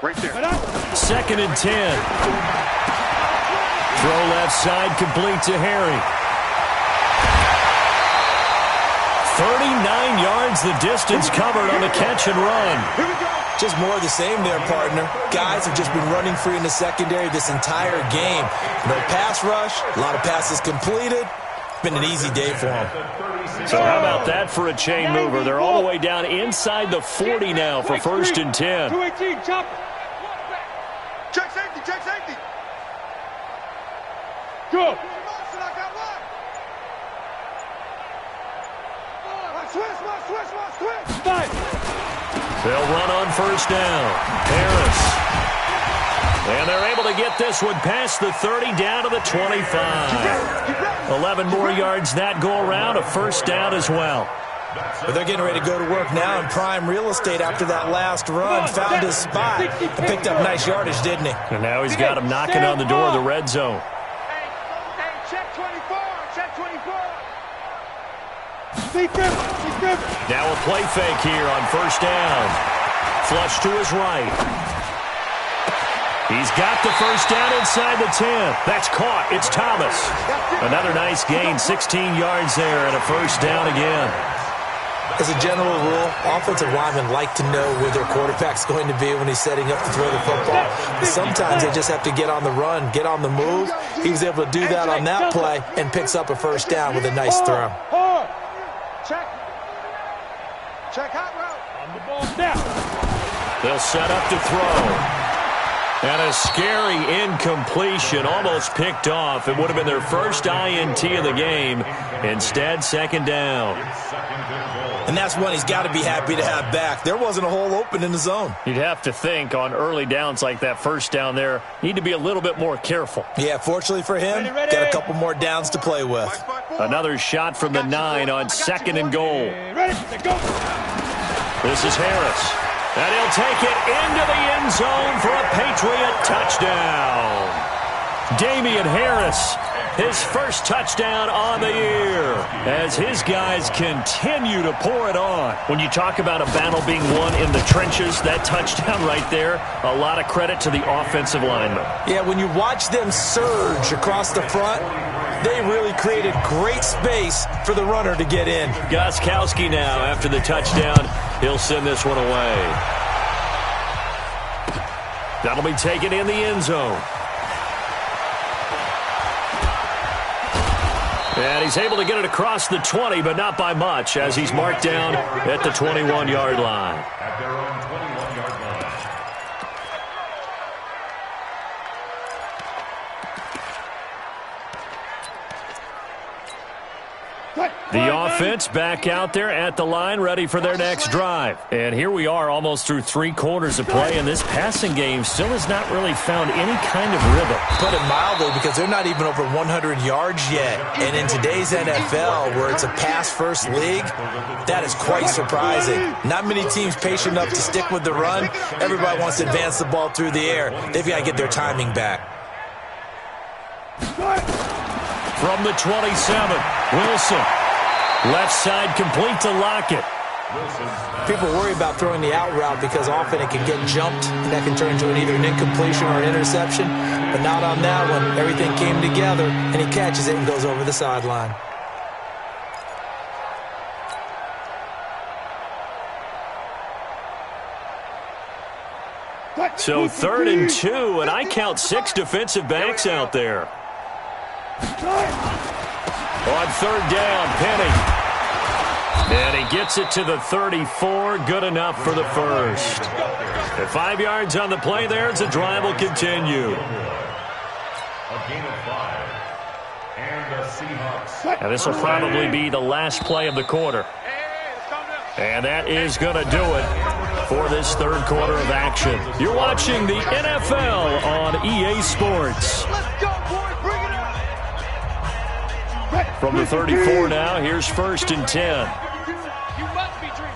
Right there. 2nd and 10. Throw left side, complete to Harry. 39 yards the distance covered on the catch and run. Just more of the same there, partner. Guys have just been running free in the secondary this entire game. No pass rush, a lot of passes completed. It's been an easy day for them. So how about that for a chain mover? They're all the way down inside the 40 now for 1st and 10. 218, chopper. Check safety, check safety. Go. Switch. They'll run on 1st down. Harris. And they're able to get this one past the 30 down to the 25. 11 more yards that go around, a 1st down as well. But they're getting ready to go to work now in prime real estate after that last run. Found his spot and picked up nice yardage, didn't he? And now he's got him knocking on the door of the red zone. Hey, check 24, check 24. Now a play fake here on 1st down. Flush to his right. He's got the 1st down inside the 10. That's caught. It's Thomas. Another nice gain, 16 yards there and a 1st down again. As a general rule, offensive linemen like to know where their quarterback's going to be when he's setting up to throw the football. But sometimes they just have to get on the run, get on the move. He was able to do that on that play and picks up a 1st down with a nice throw. Check. Check hot route. On the ball now. They'll set up to throw. And a scary incompletion, almost picked off. It would have been their first INT of the game. Instead, 2nd down. And that's one he's got to be happy to have back. There wasn't a hole open in the zone. You'd have to think on early downs like that 1st down there, need to be a little bit more careful. Yeah, fortunately for him, got a couple more downs to play with. Another shot from the 9 on 2nd and goal. Ready to go. This is Harris. And he'll take it into the end zone for a Patriot touchdown. Damian Harris, his 1st touchdown on the year, as his guys continue to pour it on. When you talk about a battle being won in the trenches, that touchdown right there, a lot of credit to the offensive linemen. Yeah, when you watch them surge across the front, they really created great space for the runner to get in. Gostkowski now, after the touchdown, he'll send this one away. That'll be taken in the end zone. And he's able to get it across the 20, but not by much, as he's marked down at the 21-yard line. At their own 21-yard line. The offense back out there at the line, ready for their next drive. And here we are almost through 3 quarters of play, and this passing game still has not really found any kind of rhythm. Put it mildly, because they're not even over 100 yards yet. And in today's NFL, where it's a pass-first league, that is quite surprising. Not many teams patient enough to stick with the run. Everybody wants to advance the ball through the air. They've got to get their timing back. From the 27, Wilson. Left side complete to Lockett. People worry about throwing the out route because often it can get jumped, and that can turn into either an incompletion or an interception. But not on that one. Everything came together, and he catches it and goes over the sideline. So 3rd and 2, and I count 6 defensive backs out there. On 3rd down, Penny. And he gets it to the 34. Good enough for the 1st. At 5 yards on the play there, as the drive will continue. A gain of 5. And the Seahawks. And this will probably be the last play of the quarter. And that is going to do it for this 3rd quarter of action. You're watching the NFL on EA Sports. Let's go, boys. Bring it on. From the 34 now, here's 1st and 10. You must be dreaming.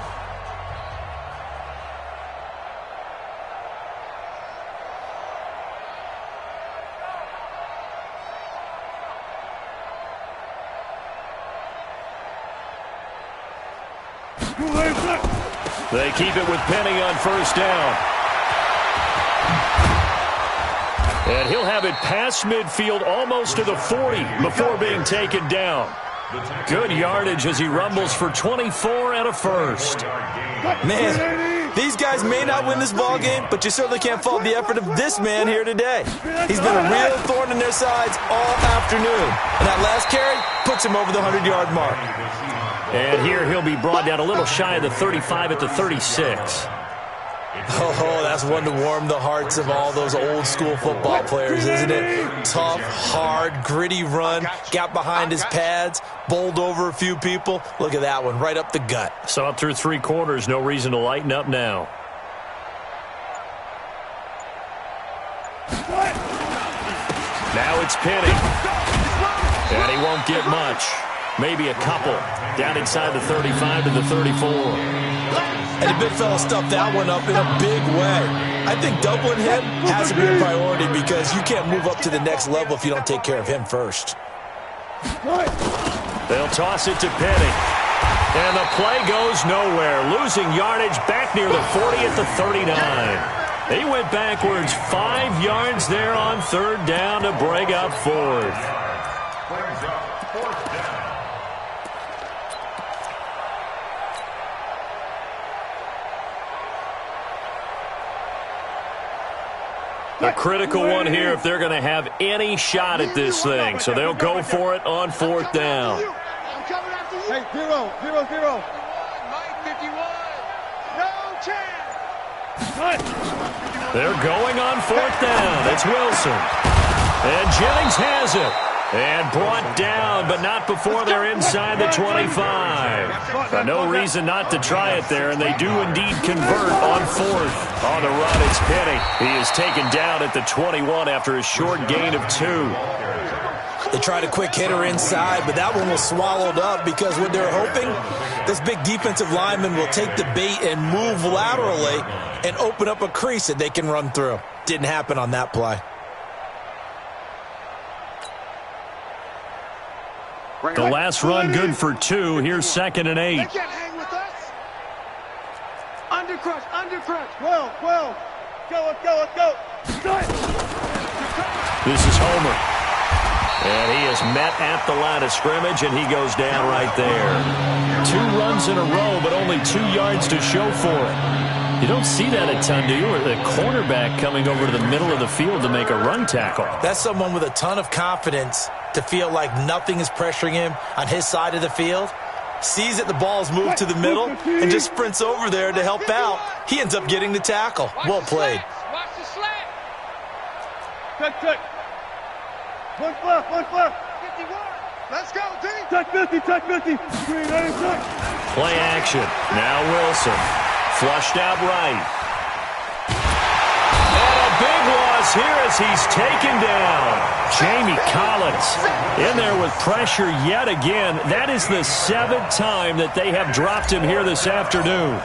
They keep it with Penny on 1st down. And he'll have it past midfield almost to the 40 before being taken down. Good yardage as he rumbles for 24 and a first. Man, these guys may not win this ball game, but you certainly can't fault the effort of this man here today. He's been a real thorn in their sides all afternoon. And that last carry puts him over the 100-yard mark. And here he'll be brought down a little shy of the 35 at the 36. Oh, that's one to warm the hearts of all those old-school football players, isn't it? Tough, hard, gritty run, got behind his pads, bowled over a few people. Look at that one, right up the gut. Saw it through 3 quarters, no reason to lighten up now. Now it's Penny. And he won't get much. Maybe a couple. Down inside the 35 to the 34. And the big fella stuffed that one up in a big way. I think doubling him has to be a priority because you can't move up to the next level if you don't take care of him first. They'll toss it to Penny. And the play goes nowhere. Losing yardage back near the 40 at the 39. He went backwards 5 yards there on 3rd down to break up 4th. Brings up 4th down. A critical one here if they're going to have any shot at this thing. So they'll go for it on 4th down. I'm coming after you. Hey, 0, 0, 0. Mike 51. No chance. They're going on 4th down. It's Wilson. And Jennings has it. And brought down, but not before they're inside the 25. No reason not to try it there, and they do indeed convert on 4th. On the run, it's Penny. He is taken down at the 21 after a short gain of 2. They tried a quick hitter inside, but that one was swallowed up because what they're hoping, this big defensive lineman will take the bait and move laterally and open up a crease that they can run through. Didn't happen on that play. The last run good for 2. Here's 2nd and 8. They can't hang with us. Undercrush, undercrush. 12, 12. Go, let's go, let's go. This is Homer. And he is met at the line of scrimmage, and he goes down right there. 2 runs in a row, but only 2 yards to show for it. You don't see that a ton, do you? Or the cornerback coming over to the middle of the field to make a run tackle. That's someone with a ton of confidence to feel like nothing is pressuring him on his side of the field. Sees that the ball's moved to the middle and just sprints over there to help out. He ends up getting the tackle. Well played. Watch the slant. Check. One left, 51. Let's go, D. Check 50, check 50. Green, check. Play action. Now Wilson. Flushed out right. And a big loss here as he's taken down. Jamie Collins in there with pressure yet again. That is the 7th time that they have dropped him here this afternoon.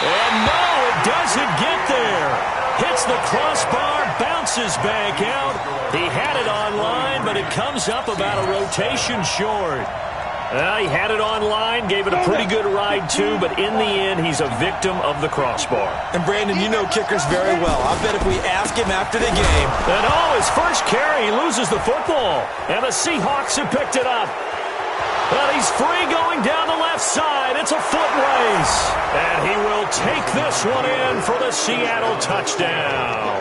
And no, it doesn't get there. Hits the crossbar, bounces back out. He had it online, but it comes up about a rotation short. He had it online, gave it a pretty good ride too, but in the end, he's a victim of the crossbar. And Brandon, you know kickers very well. I bet if we ask him after the game. And his first carry, he loses the football. And the Seahawks have picked it up. But he's free going down the left side. It's a foot race. And he will take this one in for the Seattle touchdown.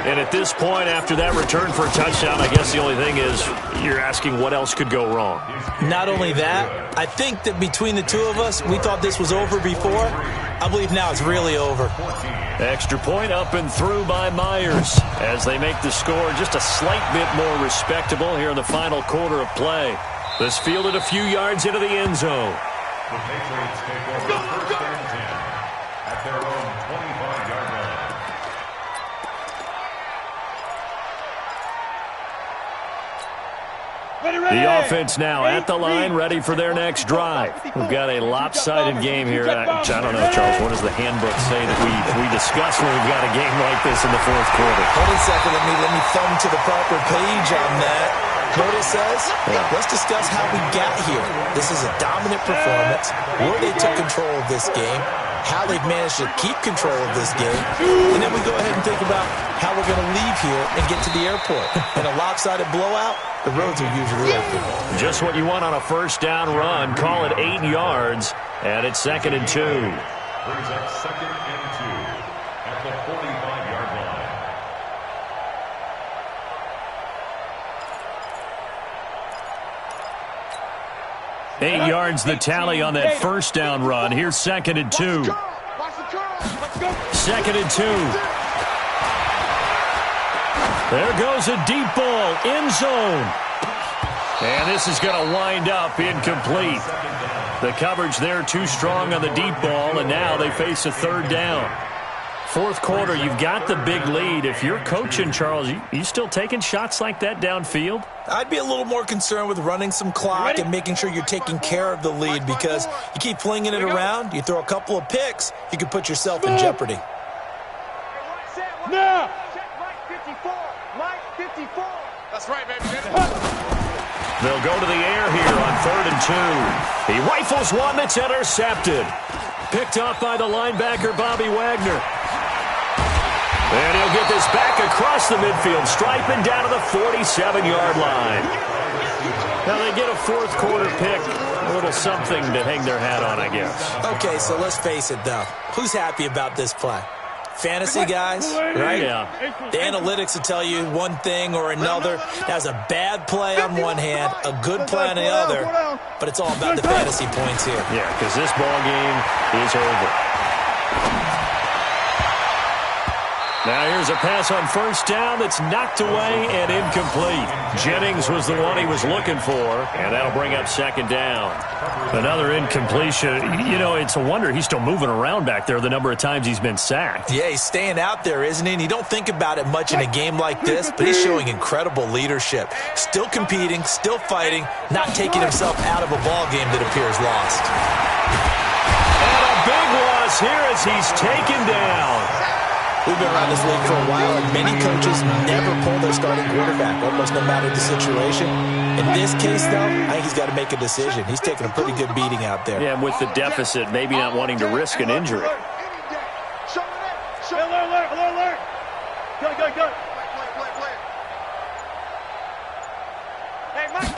And at this point, after that return for a touchdown, I guess the only thing is you're asking what else could go wrong. Not only that, I think that between the two of us, we thought this was over before. I believe now it's really over. Extra point up and through by Myers as they make the score just a slight bit more respectable here in the final quarter of play. This fielded a few yards into the end zone. The Patriots take over 1st and 10 at their own 25-yard line. The offense now at the line, ready for their next drive. We've got a lopsided game here. I don't know, Charles, what does the handbook say that we discuss when we've got a game like this in the fourth quarter? Hold on a second. Let me thumb to the proper page on that. Know what it says? Let's discuss how we got here. This is a dominant performance, where they took control of this game, how they've managed to keep control of this game, and then we go ahead and think about how we're going to leave here and get to the airport. In a lopsided blowout, the roads are usually open. Just what you want on a first down run. Call it 8 yards, and it's 2nd and 2. Brings up 2nd and 2 at the 45-yard line. Eight yards the tally on that first down run. Here's 2nd and 2. 2nd and 2. There goes a deep ball, end zone. And this is going to wind up incomplete. The coverage there too strong on the deep ball, and now they face a 3rd down. Fourth quarter, you've got the big lead. If you're coaching, Charles, you still taking shots like that downfield? I'd be a little more concerned with running some clock and making sure you're taking care of the lead, because you keep flinging it around, you throw a couple of picks, you could put yourself in jeopardy. Now! Mike 54. That's right, baby. They'll go to the air here on 3rd and 2. He rifles one that's intercepted. Picked off by the linebacker, Bobby Wagner. And he'll get this back across the midfield stripe and down to the 47-yard line. Now they get a fourth quarter pick. A little something to hang their hat on, I guess. Okay, so let's face it, though. Who's happy about this play? Fantasy guys, right? Yeah. The analytics will tell you one thing or another. That's a bad play on one hand, a good play on the other, but it's all about the fantasy points here. Yeah, because this ball game is over. Now here's a pass on first down that's knocked away and incomplete. Jennings was the one he was looking for, and that'll bring up 2nd down. Another incompletion. You know, it's a wonder he's still moving around back there the number of times he's been sacked. Yeah, he's staying out there, isn't he? And you don't think about it much in a game like this, but he's showing incredible leadership. Still competing, still fighting, not taking himself out of a ball game that appears lost. And a big loss here as he's taken down. We've been around this league for a while, and many coaches never pull their starting quarterback, almost no matter the situation. In this case, though, I think he's got to make a decision. He's taking a pretty good beating out there. Yeah, and with the deficit, maybe not wanting to risk an injury. Alert. Go. Hey, Mike.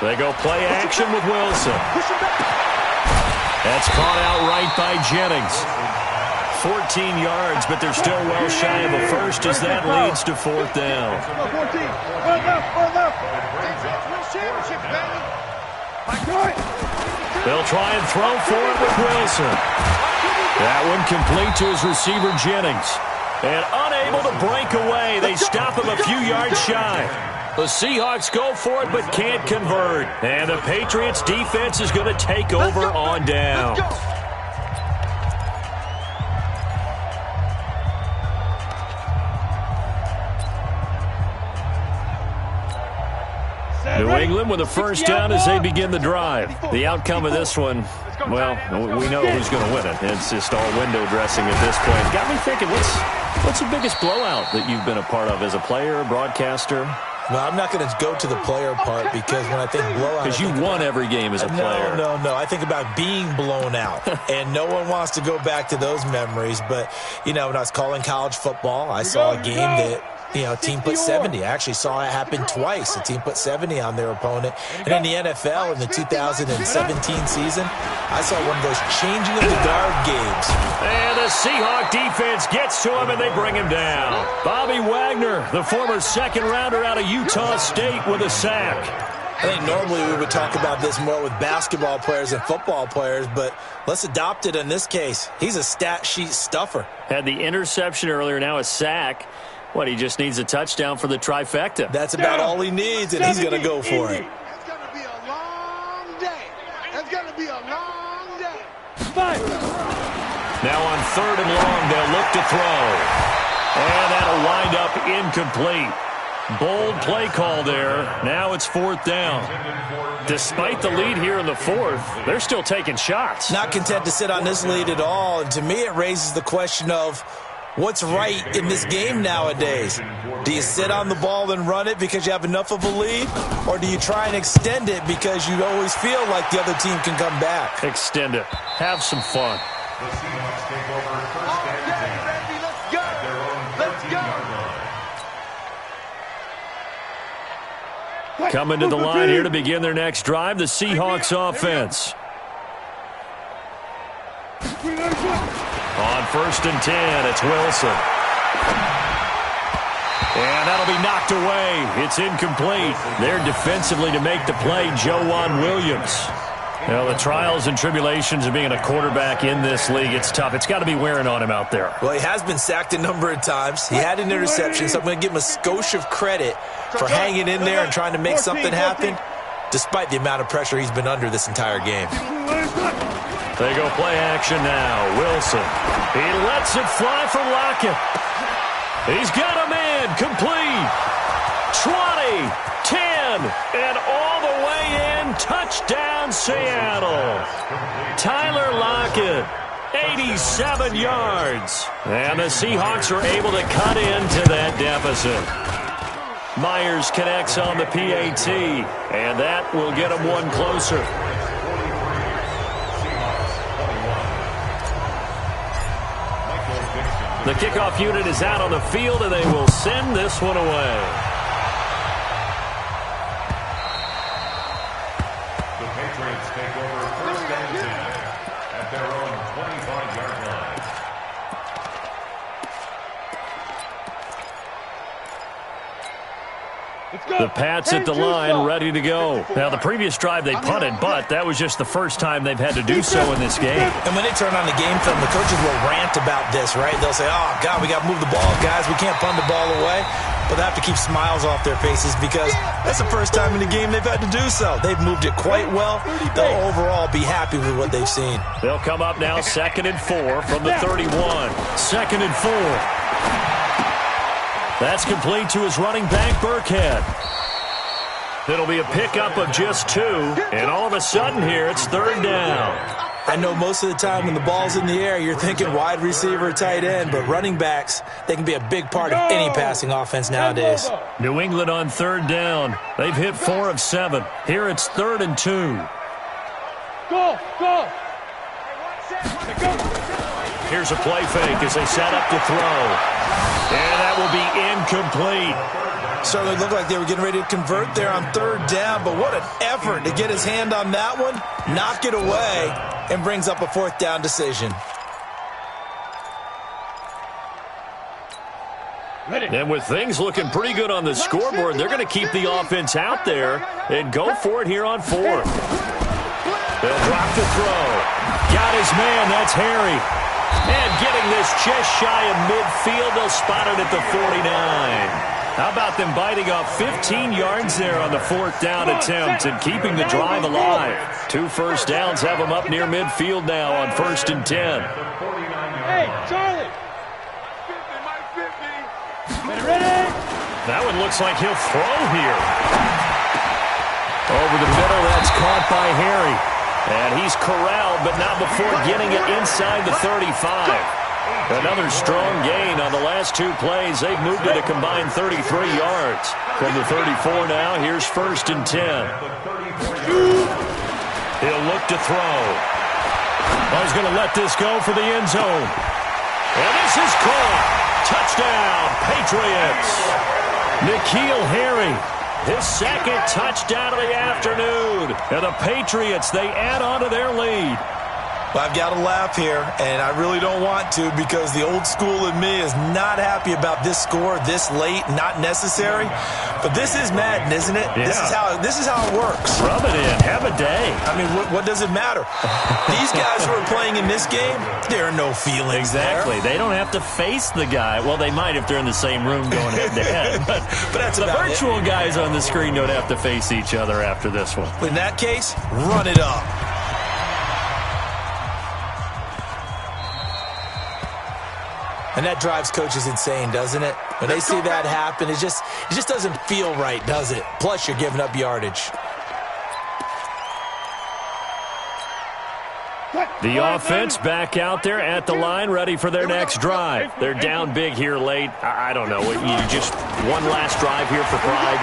They go play action with Wilson. That's caught out right by Jennings. 14 yards, but they're still well shy of a first as that leads to 4th down. They'll try and throw for it with Wilson. That one complete to his receiver, Jennings. And unable to break away, they stop him a few yards shy. The Seahawks go for it but can't convert. And the Patriots defense is going to take over on down. New England with a first down as they begin the drive. The outcome of this one, well, we know who's going to win it. It's just all window dressing at this point. Got me thinking, what's the biggest blowout that you've been a part of as a player, broadcaster? Well, I'm not going to go to the player part, because when I think blowout... Because you won every game as a player. No. I think about being blown out, and no one wants to go back to those memories. But, you know, when I was calling college football, I saw a game that... a team put 70. I actually saw it happen twice. A team put 70 on their opponent. And in the NFL, in the 2017 season, I saw one of those changing of the guard games. And the Seahawk defense gets to him, and they bring him down. Bobby Wagner, the former second-rounder out of Utah State, with a sack. I think normally we would talk about this more with basketball players and football players, but let's adopt it in this case. He's a stat sheet stuffer. Had the interception earlier, now a sack. What, he just needs a touchdown for the trifecta. That's about all he needs, and he's going to go for it. It's going to be a long day. It's going to be a long day. Now on 3rd and long, they'll look to throw. And that'll wind up incomplete. Bold play call there. Now it's 4th down. Despite the lead here in the 4th, they're still taking shots. Not content to sit on this lead at all. And to me, it raises the question of what's right in this game nowadays. Do you sit on the ball and run it because you have enough of a lead? Or do you try and extend it because you always feel like the other team can come back? Extend it. Have some fun. The Seahawks take over first and 10 baby, let's go. at their own Let's go. 13-yard line. Coming to the line here to begin their next drive, the Seahawks offense. On 1st and 10, it's Wilson. And that'll be knocked away. It's incomplete. There defensively to make the play, Joejuan Williams. Well, the trials and tribulations of being a quarterback in this league, it's tough. It's got to be wearing on him out there. Well, he has been sacked a number of times. He had an interception, so I'm going to give him a skosh of credit for hanging in there and trying to make something happen, despite the amount of pressure he's been under this entire game. They go play action now. Wilson. He lets it fly for Lockett. He's got a man. Complete. 20, 10, and all the way in. Touchdown, Seattle. Tyler Lockett, 87 yards. And the Seahawks are able to cut into that deficit. Myers connects on the PAT, and that will get him one closer. The kickoff unit is out on the field, and they will send this one away. The Patriots take over first and 10 at their own 25-yard line. The Pats at the line, ready to go. Now, the previous drive they punted, but that was just the first time they've had to do so in this game. And when they turn on the game film, the coaches will rant about this, right? They'll say, oh, God, we got to move the ball, guys. We can't punt the ball away. But they have to keep smiles off their faces because that's the first time in the game they've had to do so. They've moved it quite well. They'll overall be happy with what they've seen. They'll come up now 2nd and 4 from the 31. 2nd and 4. That's complete to his running back, Burkhead. It'll be a pickup of just 2, and all of a sudden here, it's 3rd down. I know most of the time when the ball's in the air, you're thinking wide receiver, tight end, but running backs, they can be a big part of any passing offense nowadays. New England on 3rd down. They've hit 4 of 7. Here it's 3rd and 2. Go, go. Here's a play fake as they set up to throw. And that will be incomplete. Certainly looked like they were getting ready to convert there on 3rd down, but what an effort to get his hand on that one, knock it away, and brings up a 4th down decision. And with things looking pretty good on the scoreboard, they're going to keep the offense out there and go for it here on 4th. They'll drop the throw. Got his man, that's Harry. And getting this just shy of midfield, they'll spot it at the 49. How about them biting off 15 yards there on the 4th down attempt and keeping the drive alive? 2 first downs have them up near midfield now on 1st and 10. Hey, Charlie. 50, ready? That one looks like he'll throw here. Over the middle, that's caught by Harry. And he's corralled, but not before getting it inside the 35. Another strong gain on the last 2 plays. They've moved it a combined 33 yards. From the 34 now, here's 1st and 10. He'll look to throw. He's going to let this go for the end zone. And this is caught. Touchdown, Patriots. N'Keal Harry. His 2nd touchdown of the afternoon. And the Patriots, they add on to their lead. Well, I've got to laugh here, and I really don't want to because the old school in me is not happy about this score this late, not necessary. But this is Madden, isn't it? Yeah. This is how it works. Rub it in. Have a day. I mean, what does it matter? These guys who are playing in this game, there are no feelings Exactly. there. They don't have to face the guy. Well, they might if they're in the same room going head-to-head. But that's the about virtual guys on the screen don't have to face each other after this one. In that case, run it up. And that drives coaches insane, doesn't it? When they see that happen, it just doesn't feel right, does it? Plus, you're giving up yardage. The offense back out there at the line, ready for their next drive. They're down big here late. I don't know. You just one last drive here for pride.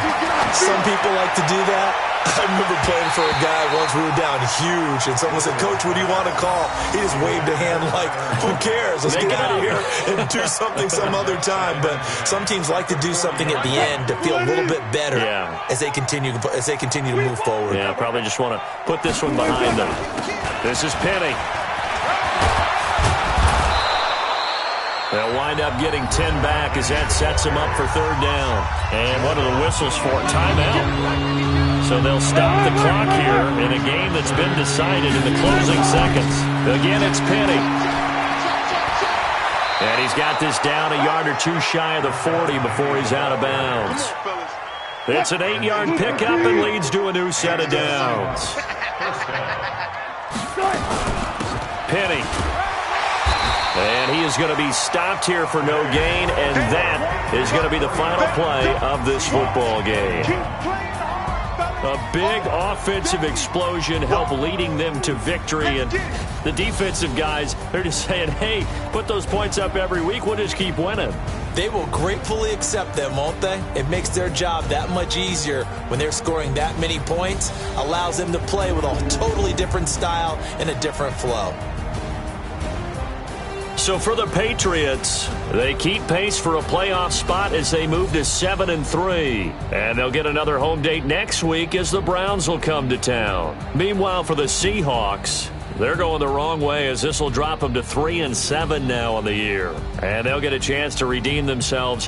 Some people like to do that. I remember playing for a guy once. We were down huge, and someone said, "Coach, what do you want to call?" He just waved a hand like, "Who cares? Let's get out of here and do something some other time." But some teams like to do something at the end to feel a little bit better as they continue to move forward. Yeah, probably just want to put this one behind them. This is Penny. They'll wind up getting 10 back as that sets them up for third down. And one of the whistles for timeout. So they'll stop the clock here in a game that's been decided in the closing seconds. Again, it's Penny. And he's got this down a yard or two shy of the 40 before he's out of bounds. It's an 8-yard pickup and leads to a new set of downs. Penny. And he is going to be stopped here for no gain, and that is going to be the final play of this football game. A big offensive explosion helped leading them to victory, and the defensive guys, they're just saying, hey, put those points up every week, we'll just keep winning. They will gratefully accept them, won't they? It makes their job that much easier when they're scoring that many points, allows them to play with a totally different style and a different flow. So for the Patriots, they keep pace for a playoff spot as they move to 7-3. And they'll get another home date next week as the Browns will come to town. Meanwhile, for the Seahawks, they're going the wrong way as this will drop them to 3-7 now on the year. And they'll get a chance to redeem themselves